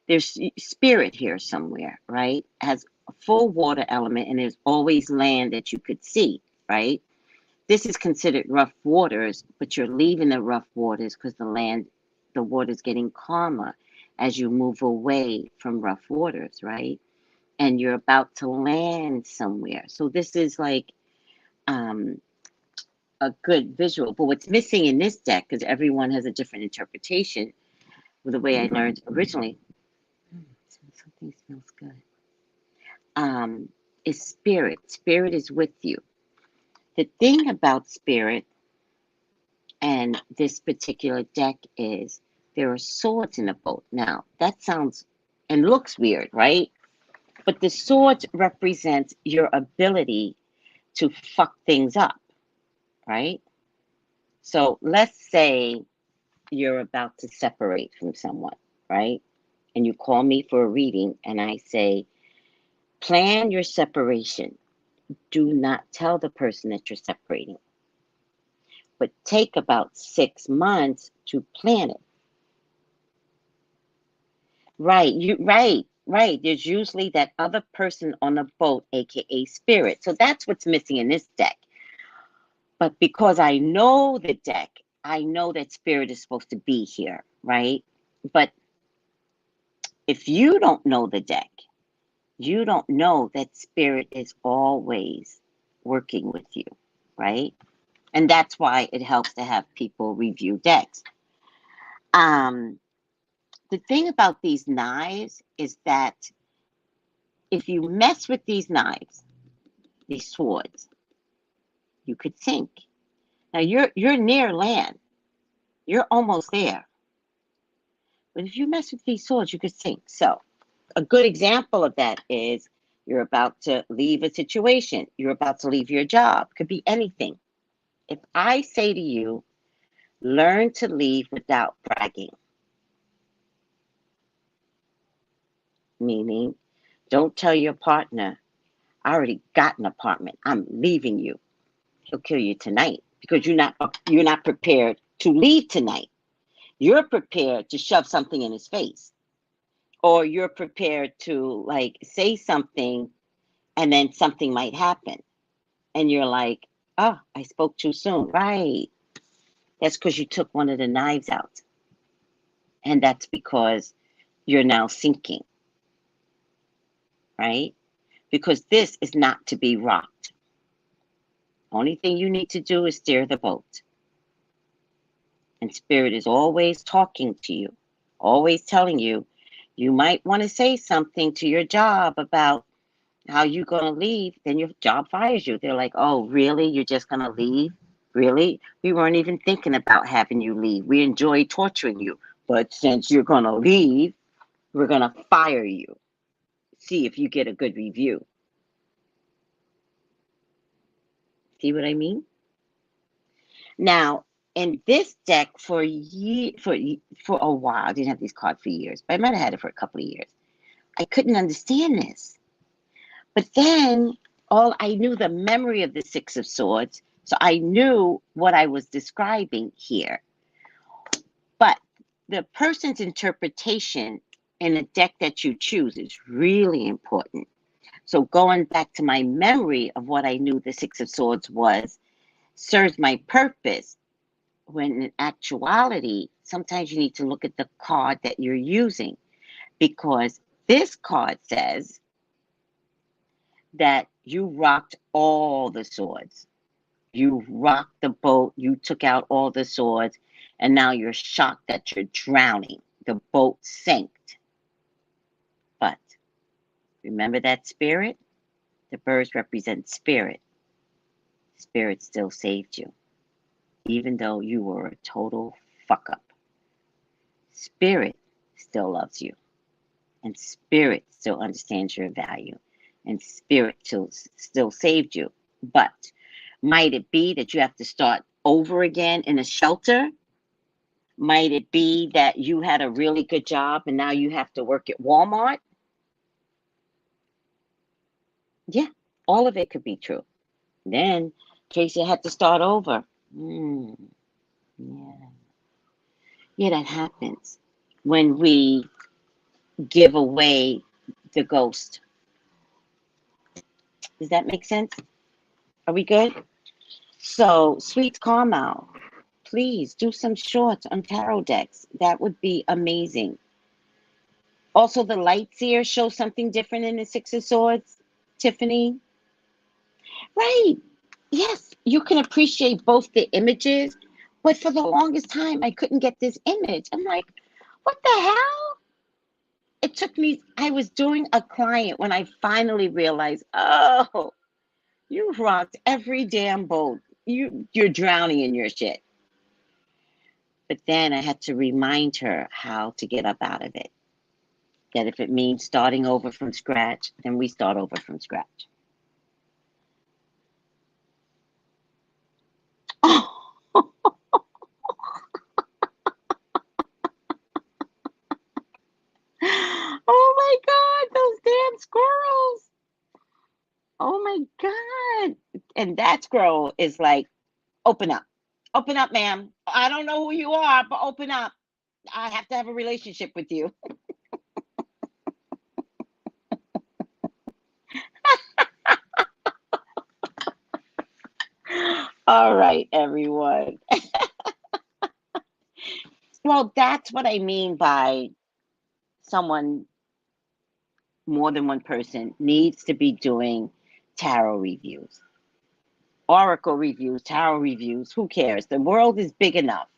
There's spirit here somewhere, right? Has a full water element, and there's always land that you could see, right? This is considered rough waters, but you're leaving the rough waters because the water's getting calmer as you move away from rough waters, right? And you're about to land somewhere. So this is like a good visual. But what's missing in this deck, because everyone has a different interpretation, with the way I learned originally, something smells good, is spirit. Spirit is with you. The thing about spirit and this particular deck is there are swords in the boat. Now, that sounds and looks weird, right? But the swords represent your ability to fuck things up, right? So let's say you're about to separate from someone, right? And you call me for a reading and I say, plan your separation. Do not tell the person that you're separating, but take about 6 months to plan it. Right. There's usually that other person on the boat, aka spirit. So that's what's missing in this deck. But because I know the deck, I know that spirit is supposed to be here, right? But if you don't know the deck, you don't know that spirit is always working with you, right? And that's why it helps to have people review decks. The thing about these knives is that if you mess with these knives, these swords, you could sink. Now you're near land. You're almost there. But if you mess with these swords, you could sink. So a good example of that is you're about to leave a situation. You're about to leave your job. Could be anything. If I say to you, learn to leave without bragging, meaning don't tell your partner, I already got an apartment. I'm leaving you. He'll kill you tonight because you're not prepared to leave tonight. You're prepared to shove something in his face, or you're prepared to like say something and then something might happen. And you're like, oh, I spoke too soon. Right. That's because you took one of the knives out. And that's because you're now sinking. Right? Because this is not to be rocked. Only thing you need to do is steer the boat. And spirit is always talking to you, always telling you, you might want to say something to your job about how you're going to leave. Then your job fires you. They're like, oh, really? You're just going to leave? Really? We weren't even thinking about having you leave. We enjoy torturing you. But since you're going to leave, we're going to fire you. See if you get a good review. See what I mean? Now, in this deck for a while, I didn't have these cards for years, but I might have had it for a couple of years. I couldn't understand this. But then I knew the memory of the Six of Swords, so I knew what I was describing here. But the person's interpretation in the deck that you choose is really important. So going back to my memory of what I knew the Six of Swords was, serves my purpose, when in actuality, sometimes you need to look at the card that you're using, because this card says that you rocked all the swords. You rocked the boat, you took out all the swords, and now you're shocked that you're drowning. The boat sank. But remember that spirit? The birds represent spirit. Spirit still saved you, even though you were a total fuck up. Spirit still loves you, and spirit still understands your value, and spirit still saved you. But might it be that you have to start over again in a shelter? Might it be that you had a really good job and now you have to work at Walmart? Yeah, all of it could be true. Then Tracey had to start over. Yeah, that happens when we give away the ghost. Does that make sense? Are we good? So, Sweet Carmel, please do some shorts on tarot decks. That would be amazing. Also, the light seer shows something different in the Six of Swords, Tiffany. Right. Yes, you can appreciate both the images, but for the longest time, I couldn't get this image. I'm like, what the hell? It took me, I was doing a client when I finally realized, oh, you rocked every damn boat. You're drowning in your shit. But then I had to remind her how to get up out of it. That if it means starting over from scratch, then we start over from scratch. Oh my God, those damn squirrels. Oh my God. And that squirrel is like, open up. Open up, ma'am. I don't know who you are, but open up. I have to have a relationship with you. All right, everyone. Well, that's what I mean by someone, more than one person, needs to be doing tarot reviews, oracle reviews, tarot reviews. Who cares? The world is big enough.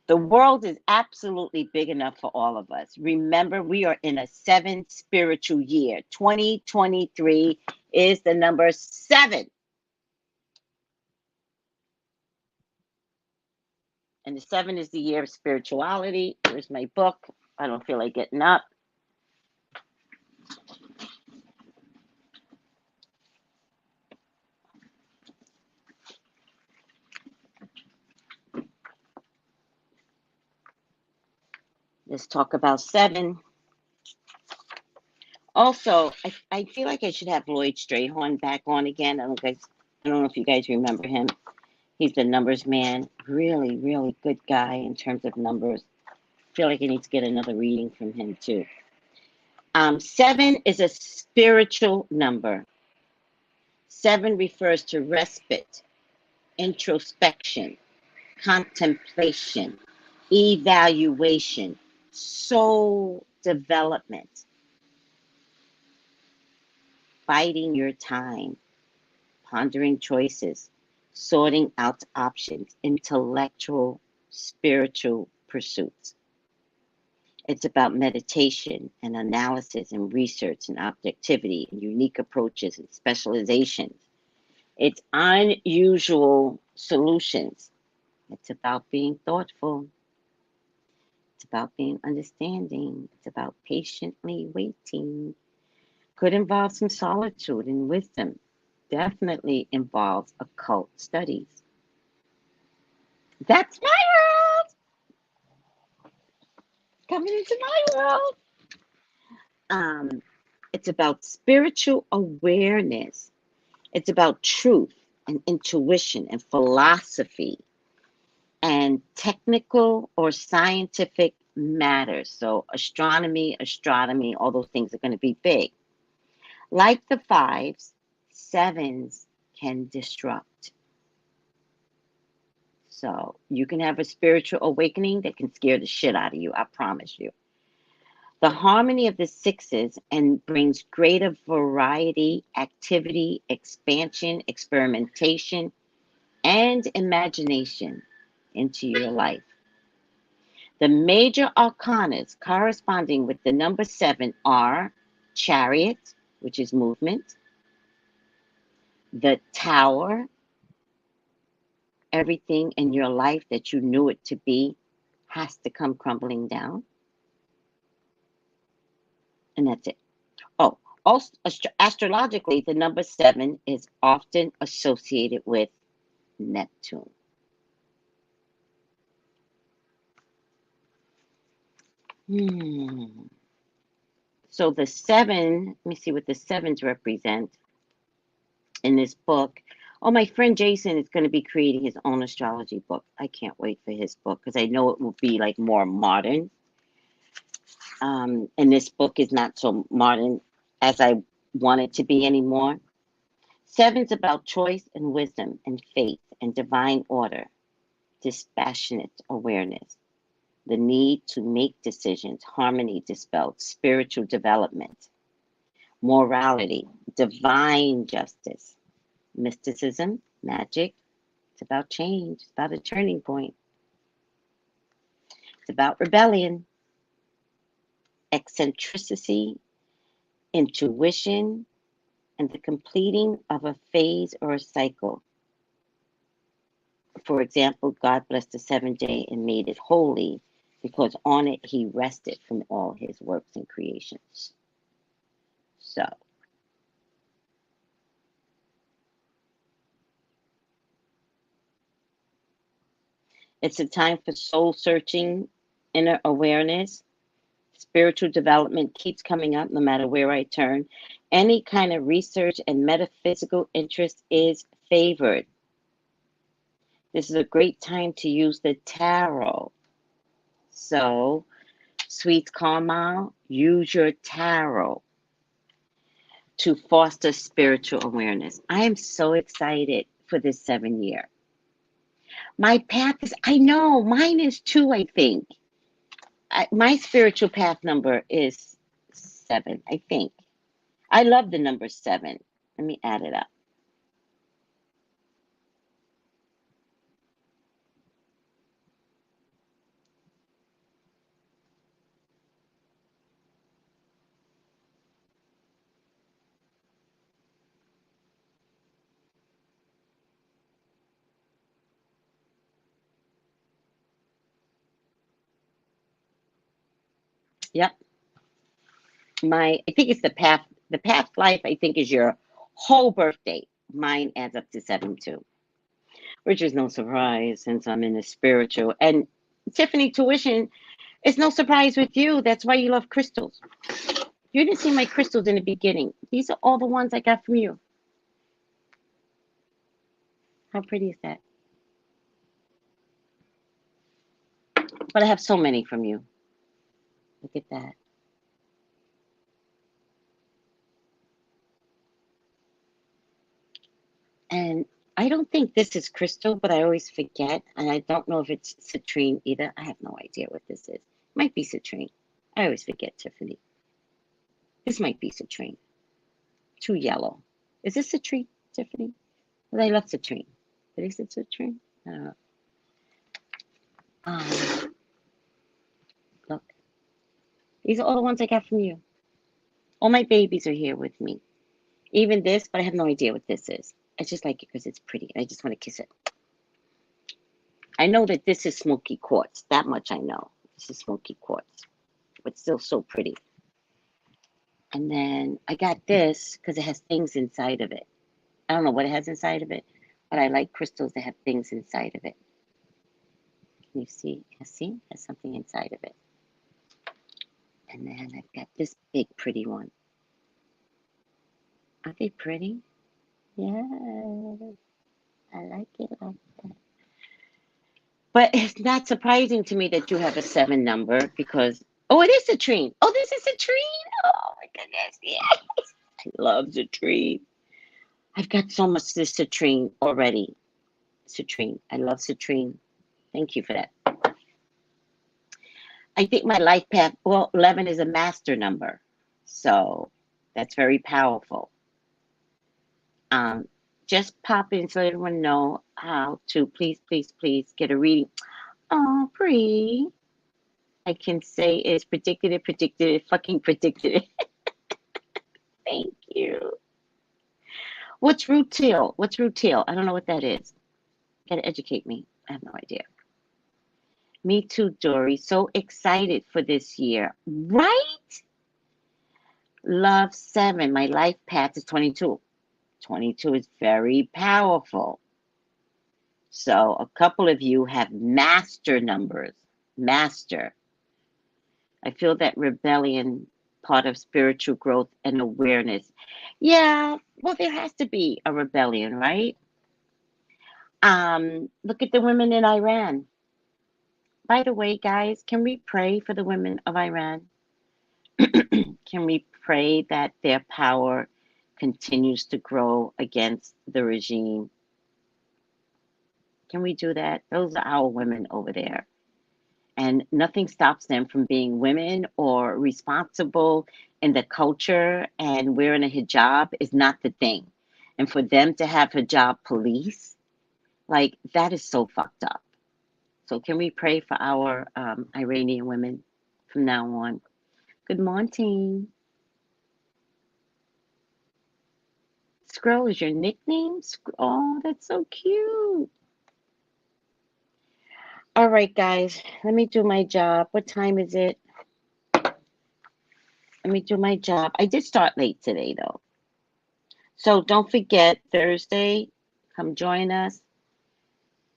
The world is absolutely big enough for all of us. Remember, we are in a 7 spiritual year. 2023 is the number 7. And the 7 is the year of spirituality. Here's my book. I don't feel like getting up. Let's talk about 7. Also, I feel like I should have Lloyd Strayhorn back on again. I don't know if you guys remember him. He's the numbers man. Really, really good guy in terms of numbers. I feel like I need to get another reading from him too. 7 is a spiritual number. 7 refers to respite, introspection, contemplation, evaluation, soul development, biding your time, pondering choices, sorting out options, intellectual, spiritual pursuits. It's about meditation and analysis and research and objectivity and unique approaches and specializations. It's unusual solutions. It's about being thoughtful. It's about being understanding. It's about patiently waiting. Could involve some solitude and wisdom. Definitely involves occult studies. That's my world. Coming into my world. It's about spiritual awareness. It's about truth and intuition and philosophy and technical or scientific matters. So astronomy, all those things are going to be big. Like the fives, sevens can disrupt. So you can have a spiritual awakening that can scare the shit out of you, I promise you. The harmony of the sixes and brings greater variety, activity, expansion, experimentation, and imagination into your life. The major arcanas corresponding with the number 7 are Chariot, which is movement, the Tower, everything in your life that you knew it to be has to come crumbling down. And that's it. Oh, also, astrologically, the number 7 is often associated with Neptune. So the 7, let me see what the 7s represent in this book. Oh, my friend Jason is going to be creating his own astrology book. I can't wait for his book because I know it will be like more modern. And this book is not so modern as I want it to be anymore. 7's about choice and wisdom and faith and divine order, dispassionate awareness, the need to make decisions, harmony dispelled, spiritual development, morality, divine justice, mysticism, magic. It's about change. It's about a turning point. It's about rebellion, eccentricity, intuition, and the completing of a phase or a cycle. For example, God blessed the 7th day and made it holy because on it he rested from all his works and creations. So, it's a time for soul searching, inner awareness. Spiritual development keeps coming up no matter where I turn. Any kind of research and metaphysical interest is favored. This is a great time to use the tarot. So, Sweet Carmel, use your tarot to foster spiritual awareness. I am so excited for this 7 year. My path is, I know, mine is 2, I think. My spiritual path number is 7, I think. I love the number 7. Let me add it up. Yep. I think it's the path. The path life, I think, is your whole birthday. Mine adds up to 7 too, which is no surprise since I'm in the spiritual. And Tiffany Tuition, it's no surprise with you. That's why you love crystals. You didn't see my crystals in the beginning. These are all the ones I got from you. How pretty is that? But I have so many from you. Look at that. And I don't think this is crystal, but I always forget. And I don't know if it's citrine either. I have no idea what this is. Might be citrine. I always forget, Tiffany. This might be citrine. Too yellow. Is this citrine, Tiffany? Well, I love citrine. But is it citrine? I don't know. Look. These are all the ones I got from you. All my babies are here with me. Even this, but I have no idea what this is. I just like it because it's pretty. I just want to kiss it. I know that this is smoky quartz. That much I know. This is smoky quartz. But still so pretty. And then I got this because it has things inside of it. I don't know what it has inside of it, but I like crystals that have things inside of it. Can you see? See? It has something inside of it. And then I've got this big pretty one. Aren't they pretty? Yeah. I like it like that. But it's not surprising to me that you have a 7 number because, oh, it is citrine. Oh, this is citrine. Oh, my goodness. Yes. I love citrine. I've got so much this citrine already. Citrine. I love citrine. Thank you for that. I think my life path, well, 11 is a master number. So that's very powerful. Just pop in so everyone know how to please, please, please get a reading. Oh, Bree. I can say it's predicted it, fucking predicted it. Thank you. What's rutile? What's rutile? I don't know what that is. Gotta educate me. I have no idea. Me too, Dory. So excited for this year. Right? Love 7. My life path is 22. 22 is very powerful. So a couple of you have master numbers. Master. I feel that rebellion part of spiritual growth and awareness. Yeah, well, there has to be a rebellion, right? Look at the women in Iran. By the way, guys, can we pray for the women of Iran? Can we pray that their power continues to grow against the regime? Can we do that? Those are our women over there. And nothing stops them from being women or responsible in the culture, and wearing a hijab is not the thing. And for them to have hijab police, like, that is so fucked up. So can we pray for our Iranian women from now on? Good morning. Scroll is your nickname? Oh, that's so cute. All right, guys, let me do my job. What time is it? Let me do my job. I did start late today, though. So don't forget, Thursday, come join us.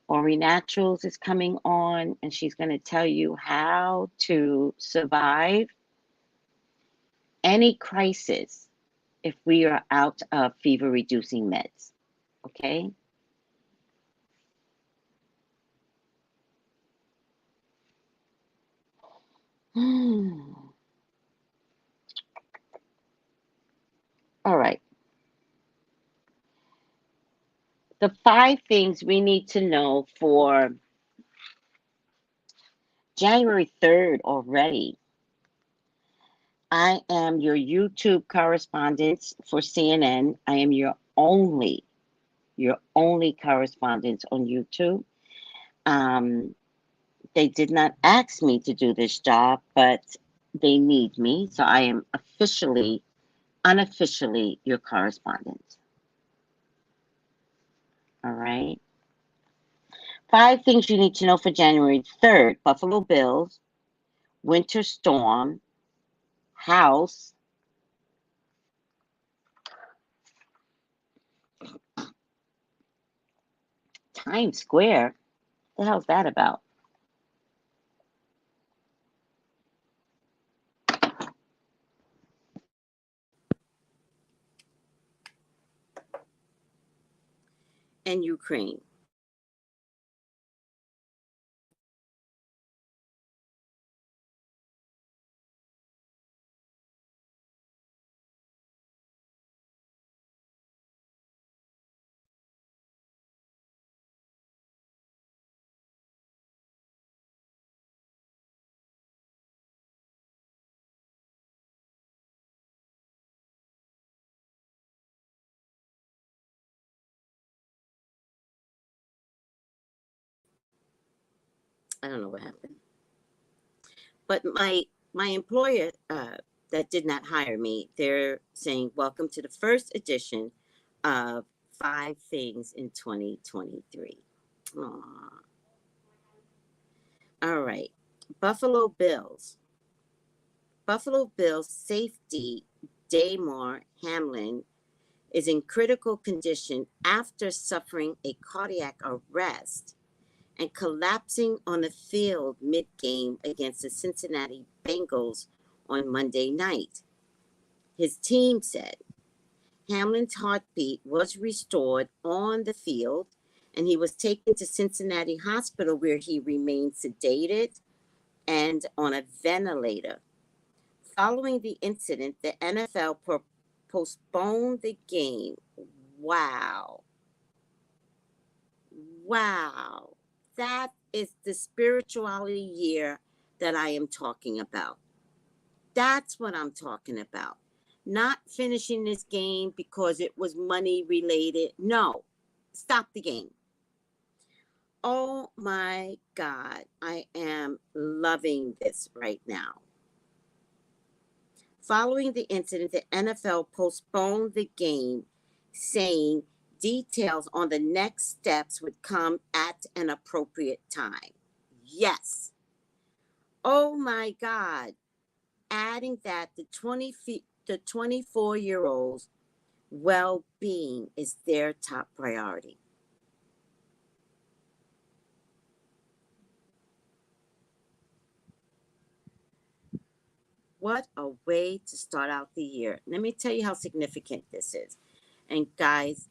Ori Naturals is coming on, and she's going to tell you how to survive any crisis if we are out of fever-reducing meds, okay? All right. The 5 things we need to know for January 3rd already. I am your YouTube correspondent for CNN. I am your only correspondent on YouTube. They did not ask me to do this job, but they need me. So I am unofficially your correspondent. All right. 5 things you need to know for January 3rd. Buffalo Bills, winter storm, house, Times Square. What the hell's that about? And Ukraine. I don't know what happened. But my employer that did not hire me, they're saying, welcome to the first edition of 5 Things in 2023. Aww. All right. Buffalo Bills. Buffalo Bills safety Damar Hamlin is in critical condition after suffering a cardiac arrest and collapsing on the field mid-game against the Cincinnati Bengals on Monday night. His team said Hamlin's heartbeat was restored on the field and he was taken to Cincinnati Hospital where he remained sedated and on a ventilator. Following the incident, the NFL postponed the game. Wow. Wow. That is the spirituality year that I am talking about. That's what I'm talking about. Not finishing this game because it was money related. No. Stop the game. Oh my God. I am loving this right now. Following the incident, the NFL postponed the game, saying details on the next steps would come at an appropriate time. Yes. Oh my God. Adding that the 24-year-old's well-being is their top priority. What a way to start out the year. Let me tell you how significant this is. And guys,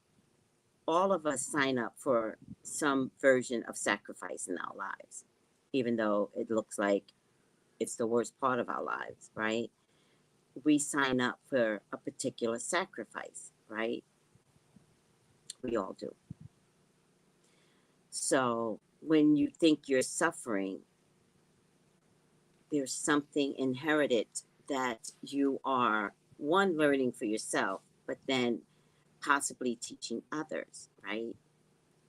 all of us sign up for some version of sacrifice in our lives, even though it looks like it's the worst part of our lives, right? We sign up for a particular sacrifice, right? We all do. So when you think you're suffering, there's something inherited that you are, one, learning for yourself, but then possibly teaching others, right?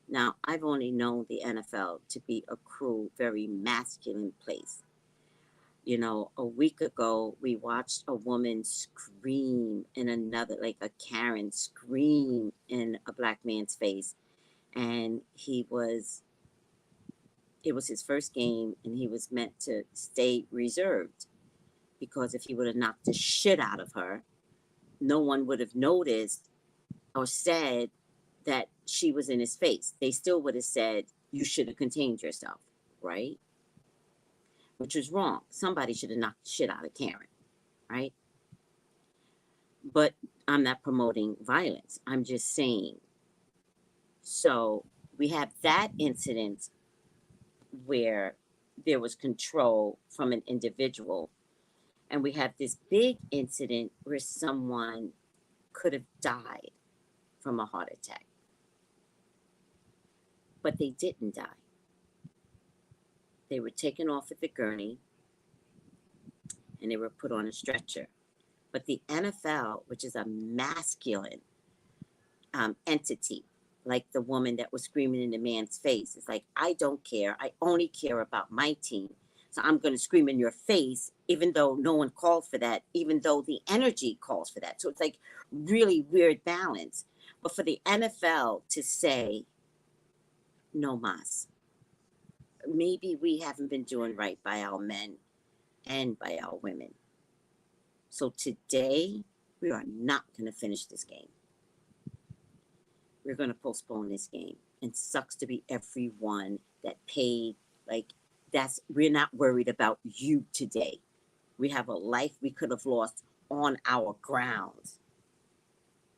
Now, I've only known the NFL to be a cruel, very masculine place. You know, a week ago, we watched a woman scream in another, like a Karen scream in a black man's face. And it was his first game, and he was meant to stay reserved. Because if he would have knocked the shit out of her, no one would have noticed or said that she was in his face. They still would have said, you should have contained yourself, right? Which was wrong. Somebody should have knocked the shit out of Karen, right? But I'm not promoting violence. I'm just saying. So we have that incident where there was control from an individual. And we have this big incident where someone could have died from a heart attack. But they didn't die. They were taken off at the gurney and they were put on a stretcher. But the NFL, which is a masculine entity, like the woman that was screaming in the man's face, is like, I don't care. I only care about my team. So I'm going to scream in your face, even though no one called for that, even though the energy calls for that. So it's like really weird balance. But for the NFL to say, no mas, maybe we haven't been doing right by our men and by our women. So today, we are not going to finish this game. We're going to postpone this game. And sucks to be everyone that paid. Like, we're not worried about you today. We have a life we could have lost on our grounds.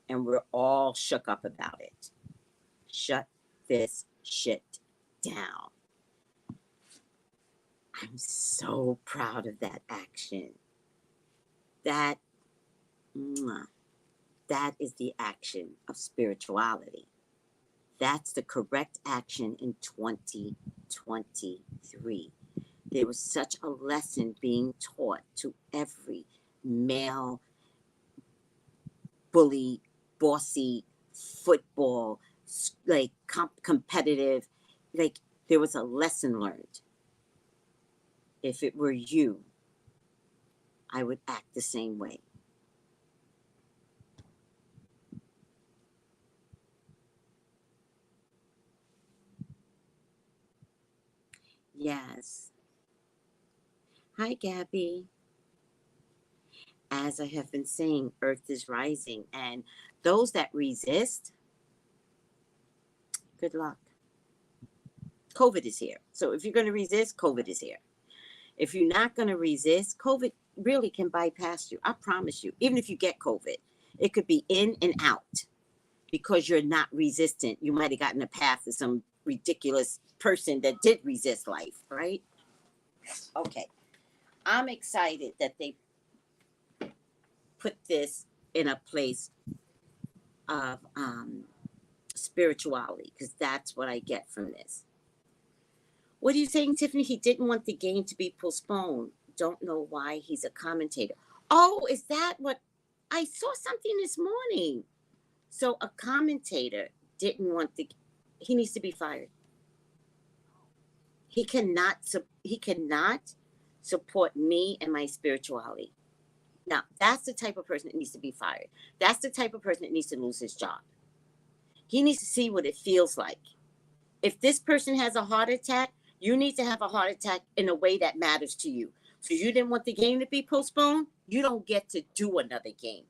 And we're all shook up about it. Shut this shit down. I'm so proud of that action. That is the action of spirituality. That's the correct action in 2023. There was such a lesson being taught to every male, bully, bossy, football, like competitive, like there was a lesson learned. If it were you, I would act the same way. Yes. Hi, Gabby. As I have been saying, Earth is rising, and those that resist, good luck. COVID is here. So if you're going to resist, COVID is here. If you're not going to resist, COVID really can bypass you. I promise you. Even if you get COVID, it could be in and out because you're not resistant. You might have gotten a path of some ridiculous person that did resist life, right? Okay. I'm excited that they put this in a place of spirituality, because that's what I get from this. What are you saying, Tiffany? He didn't want the game to be postponed. Don't know why. He's a commentator. Oh, is that what? I saw something this morning. So a commentator didn't want the. He needs to be fired. He cannot support me and my spirituality. Now, that's the type of person that needs to be fired. That's the type of person that needs to lose his job. He needs to see what it feels like. If this person has a heart attack, you need to have a heart attack in a way that matters to you. So you didn't want the game to be postponed, you don't get to do another game.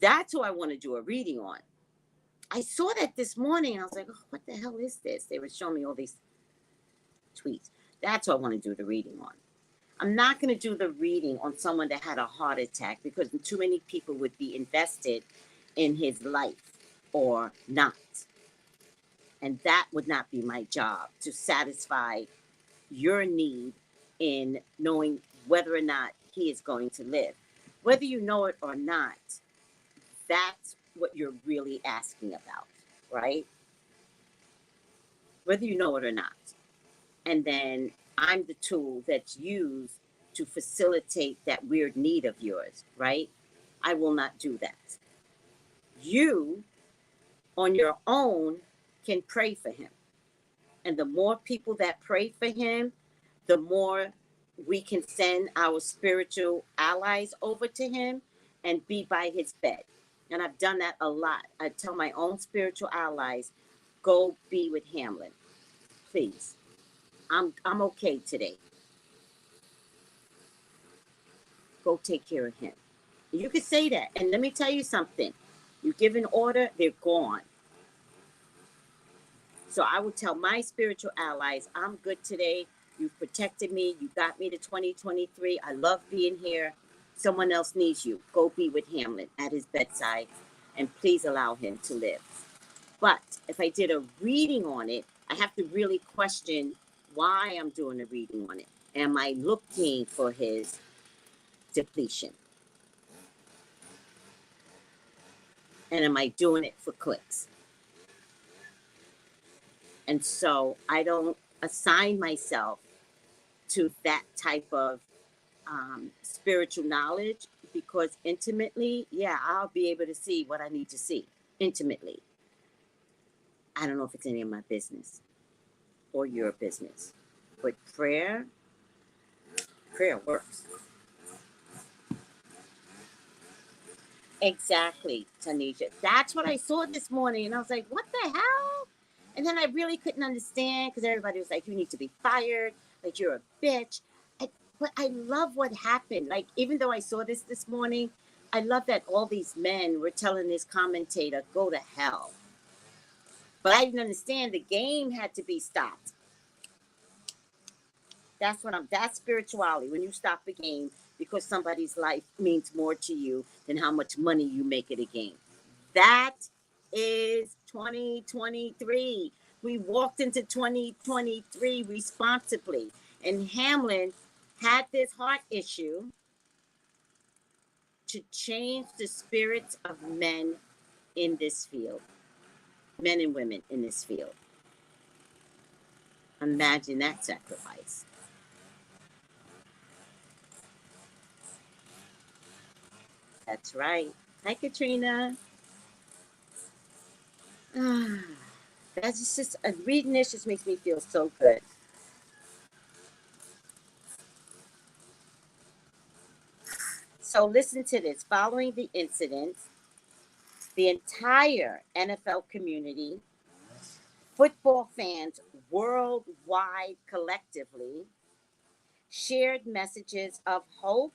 That's who I want to do a reading on. I saw that this morning. I was like, oh, what the hell is this? They were showing me all these tweets. That's what I want to do the reading on. I'm not going to do the reading on someone that had a heart attack, because too many people would be invested in his life or not. And that would not be my job, to satisfy your need in knowing whether or not he is going to live. Whether you know it or not, that's what you're really asking about, right? Whether you know it or not. And then I'm the tool that's used to facilitate that weird need of yours, right? I will not do that. You, on your own, can pray for him. And the more people that pray for him, the more we can send our spiritual allies over to him and be by his bed. And I've done that a lot. I tell my own spiritual allies, go be with Hamlin, please. I'm okay today. Go take care of him. You could say that. And let me tell you something. You give an order, they're gone. So I would tell my spiritual allies, I'm good today. You've protected me. You got me to 2023. I love being here. Someone else needs you. Go be with Hamlin at his bedside, and please allow him to live. But if I did a reading on it, I have to really question why I'm doing a reading on it. Am I looking for his depletion? And am I doing it for clicks? And so I don't assign myself to that type of spiritual knowledge, because intimately, yeah, I'll be able to see what I need to see intimately. I don't know if it's any of my business or your business, but prayer works. Exactly, Tanisha. That's what I saw this morning, and I was like, what the hell? And then I really couldn't understand, because everybody was like, you need to be fired, like you're a bitch. But I love what happened. Like, even though I saw this morning, I love that all these men were telling this commentator, go to hell. But I didn't understand the game had to be stopped. That's spirituality. When you stop a game because somebody's life means more to you than how much money you make at a game. That is 2023. We walked into 2023 responsibly. And Hamlin had this heart issue to change the spirits of men in this field. Men and women in this field. Imagine that sacrifice. That's right. Hi, Katrina. That's just reading this just makes me feel so good. So listen to this. Following the incident, the entire NFL community, football fans worldwide collectively, shared messages of hope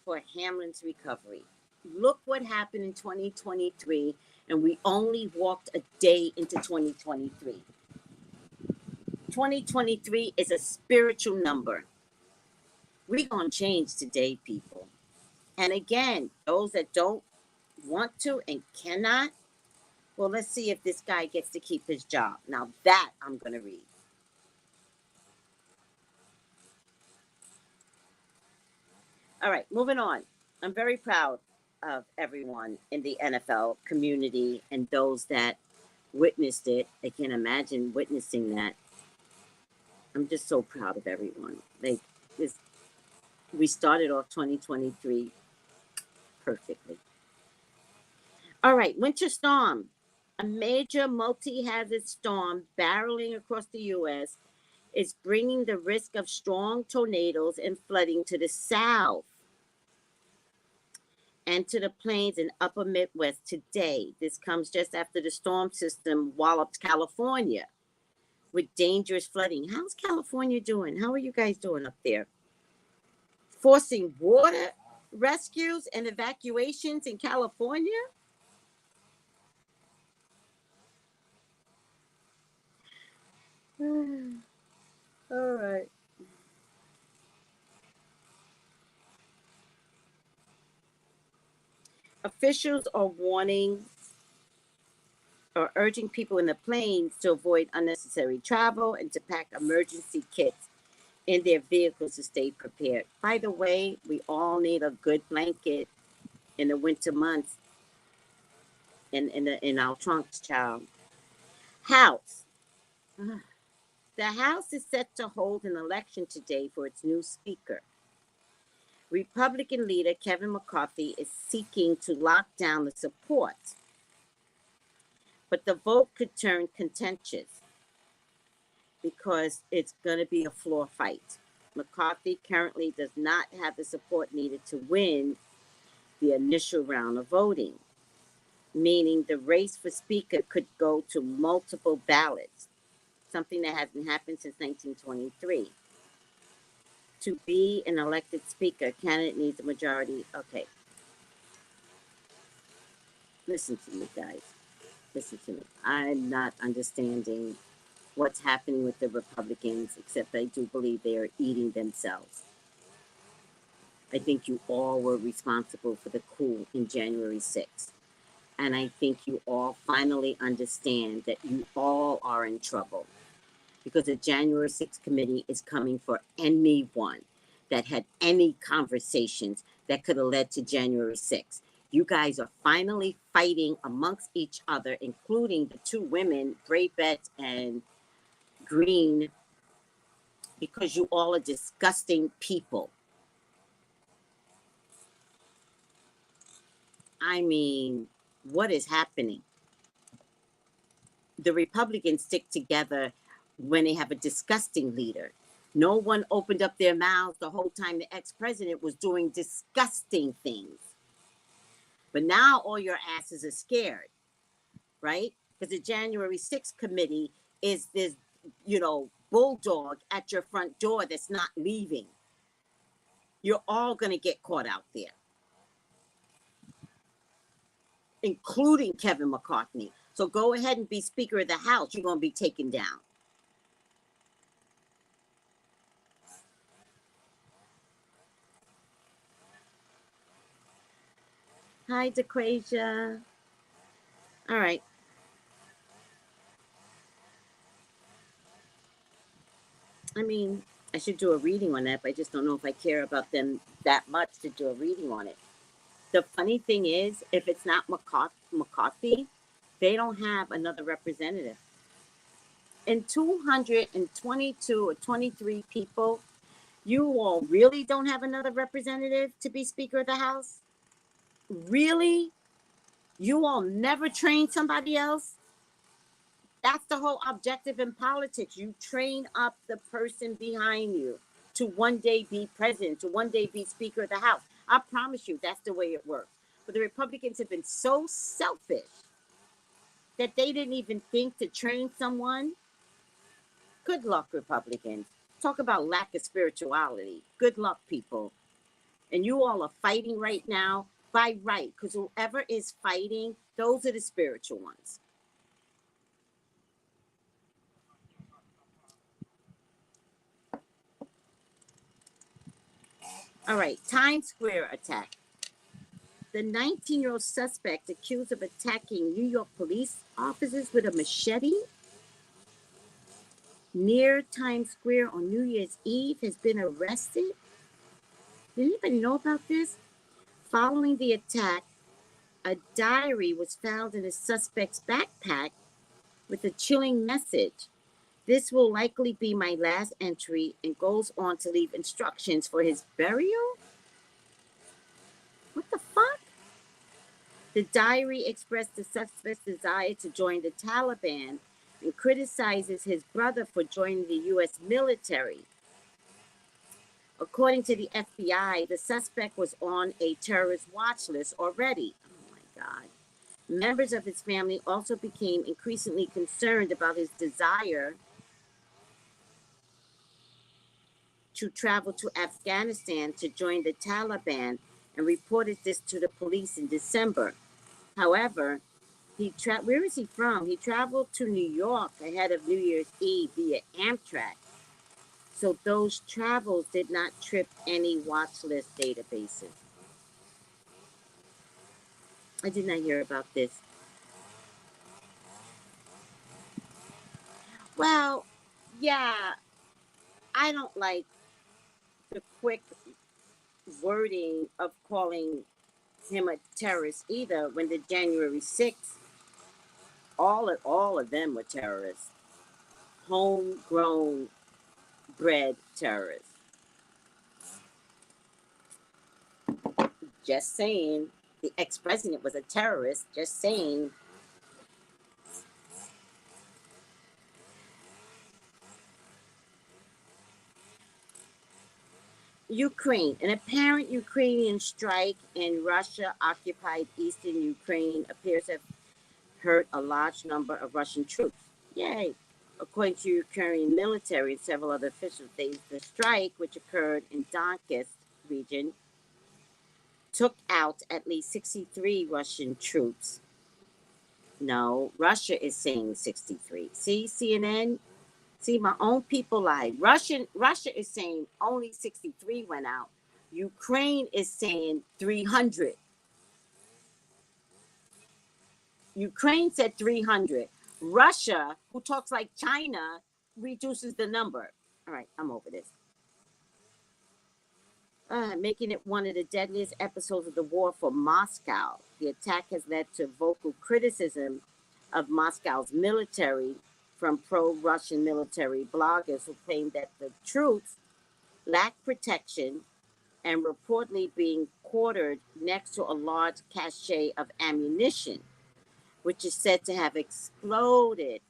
for Hamlin's recovery. Look what happened in 2023, and we only walked a day into 2023. 2023 is a spiritual number. We're going to change today, people. And again, those that don't want to and cannot, Well, let's see if this guy gets to keep his job. Now that I'm going to read. All right, moving on. I'm very proud of everyone in the NFL community and those that witnessed it. I can't imagine witnessing that. I'm just so proud of everyone. Like, we started off 2023 perfectly. All right, winter storm. A major multi-hazard storm barreling across the U.S. is bringing the risk of strong tornadoes and flooding to the south and to the plains and upper Midwest today. This comes just after the storm system walloped California with dangerous flooding. How's California doing? How are you guys doing up there? Forcing water rescues and evacuations in California? All right. Officials are warning or urging people in the planes to avoid unnecessary travel and to pack emergency kits in their vehicles to stay prepared. By the way, we all need a good blanket in the winter months in our trunks, child. House. The House is set to hold an election today for its new speaker. Republican leader Kevin McCarthy is seeking to lock down the support, but the vote could turn contentious because it's going to be a floor fight. McCarthy currently does not have the support needed to win the initial round of voting, meaning the race for speaker could go to multiple ballots, something that hasn't happened since 1923. To be an elected speaker, candidate needs a majority. Okay. Listen to me, guys. Listen to me. I'm not understanding what's happening with the Republicans, except I do believe they are eating themselves. I think you all were responsible for the coup in January 6th. And I think you all finally understand that you all are in trouble because the January 6th committee is coming for anyone that had any conversations that could have led to January 6th. You guys are finally fighting amongst each other, including the two women, Braybeth and Green, because you all are disgusting people. I mean, what is happening? The Republicans stick together when they have a disgusting leader. No one opened up their mouths the whole time the ex-president was doing disgusting things. But now all your asses are scared, right? Because the January 6th committee is this, bulldog at your front door that's not leaving. You're all going to get caught out there, including Kevin McCarthy. So go ahead and be Speaker of the House. You're going to be taken down. Hi, DeQuasia. All right. I mean, I should do a reading on that, but I just don't know if I care about them that much to do a reading on it. The funny thing is, if it's not McCarthy, they don't have another representative. And 222 or 23 people, you all really don't have another representative to be Speaker of the House? Really? You all never trained somebody else? That's the whole objective in politics. You train up the person behind you to one day be president, to one day be Speaker of the House. I promise you, that's the way it works. But the Republicans have been so selfish that they didn't even think to train someone. Good luck, Republicans. Talk about lack of spirituality. Good luck, people. And you all are fighting right now by right, because whoever is fighting, those are the spiritual ones. All right, Times Square attack. The 19-year-old suspect accused of attacking New York police officers with a machete near Times Square on New Year's Eve has been arrested. Did anybody know about this? Following the attack, a diary was found in the suspect's backpack with a chilling message. This will likely be my last entry, and goes on to leave instructions for his burial? What the fuck? The diary expressed the suspect's desire to join the Taliban and criticizes his brother for joining the U.S. military. According to the FBI, the suspect was on a terrorist watch list already. Oh my God. Members of his family also became increasingly concerned about his desire to travel to Afghanistan to join the Taliban and reported this to the police in December. However, where is he from? He traveled to New York ahead of New Year's Eve via Amtrak. So those travels did not trip any watch list databases. I did not hear about this. Well, yeah, I don't like the quick wording of calling him a terrorist either, when the January 6th, all of them were terrorists. Homegrown bred terrorists. Just saying. The ex-president was a terrorist. Just saying. Ukraine. An apparent Ukrainian strike in Russia-occupied eastern Ukraine appears to have hurt a large number of Russian troops. Yay. According to Ukrainian military and several other officials, the strike, which occurred in Donetsk region, took out at least 63 Russian troops. No, Russia is saying 63. See, CNN? See, my own people lied. Russia is saying only 63 went out. Ukraine is saying 300. Ukraine said 300. Russia, who talks like China, reduces the number. All right, I'm over this. Making it one of the deadliest episodes of the war for Moscow. The attack has led to vocal criticism of Moscow's military from pro-Russian military bloggers who claim that the troops lack protection and reportedly being quartered next to a large cache of ammunition, which is said to have exploded,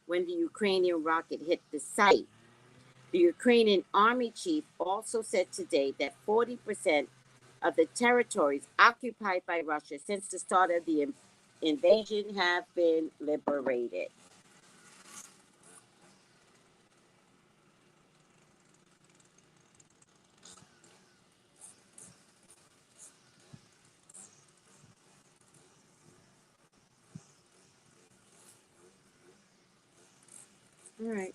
when the Ukrainian rocket hit the site. The Ukrainian army chief also said today that 40% of the territories occupied by Russia since the start of the invasion have been liberated. All right.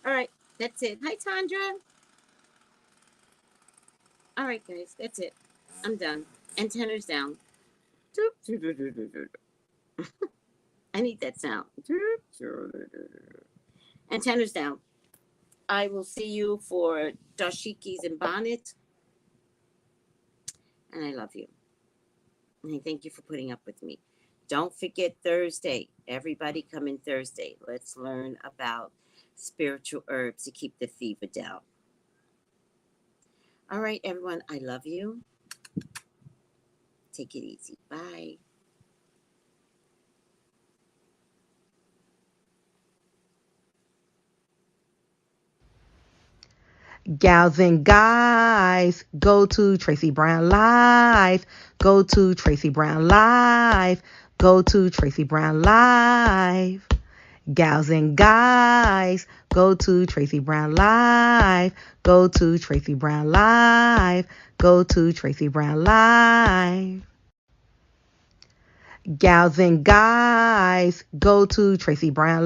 All right, that's it. Hi, Tandra. All right, guys, that's it. I'm done. Antennas down. I need that sound. Antennas down. I will see you for dashikis and bonnets. And I love you. And I thank you for putting up with me. Don't forget Thursday. Everybody come in Thursday. Let's learn about spiritual herbs to keep the fever down. All right, everyone. I love you. Take it easy. Bye. Gals and guys, go to Tracey Brown Live. Go to Tracey Brown Live. Go to Tracey Brown Live. Gals and guys, go to Tracey Brown Live. Go to Tracey Brown Live. Go to Tracey Brown Live. Gals and guys, go to Tracey Brown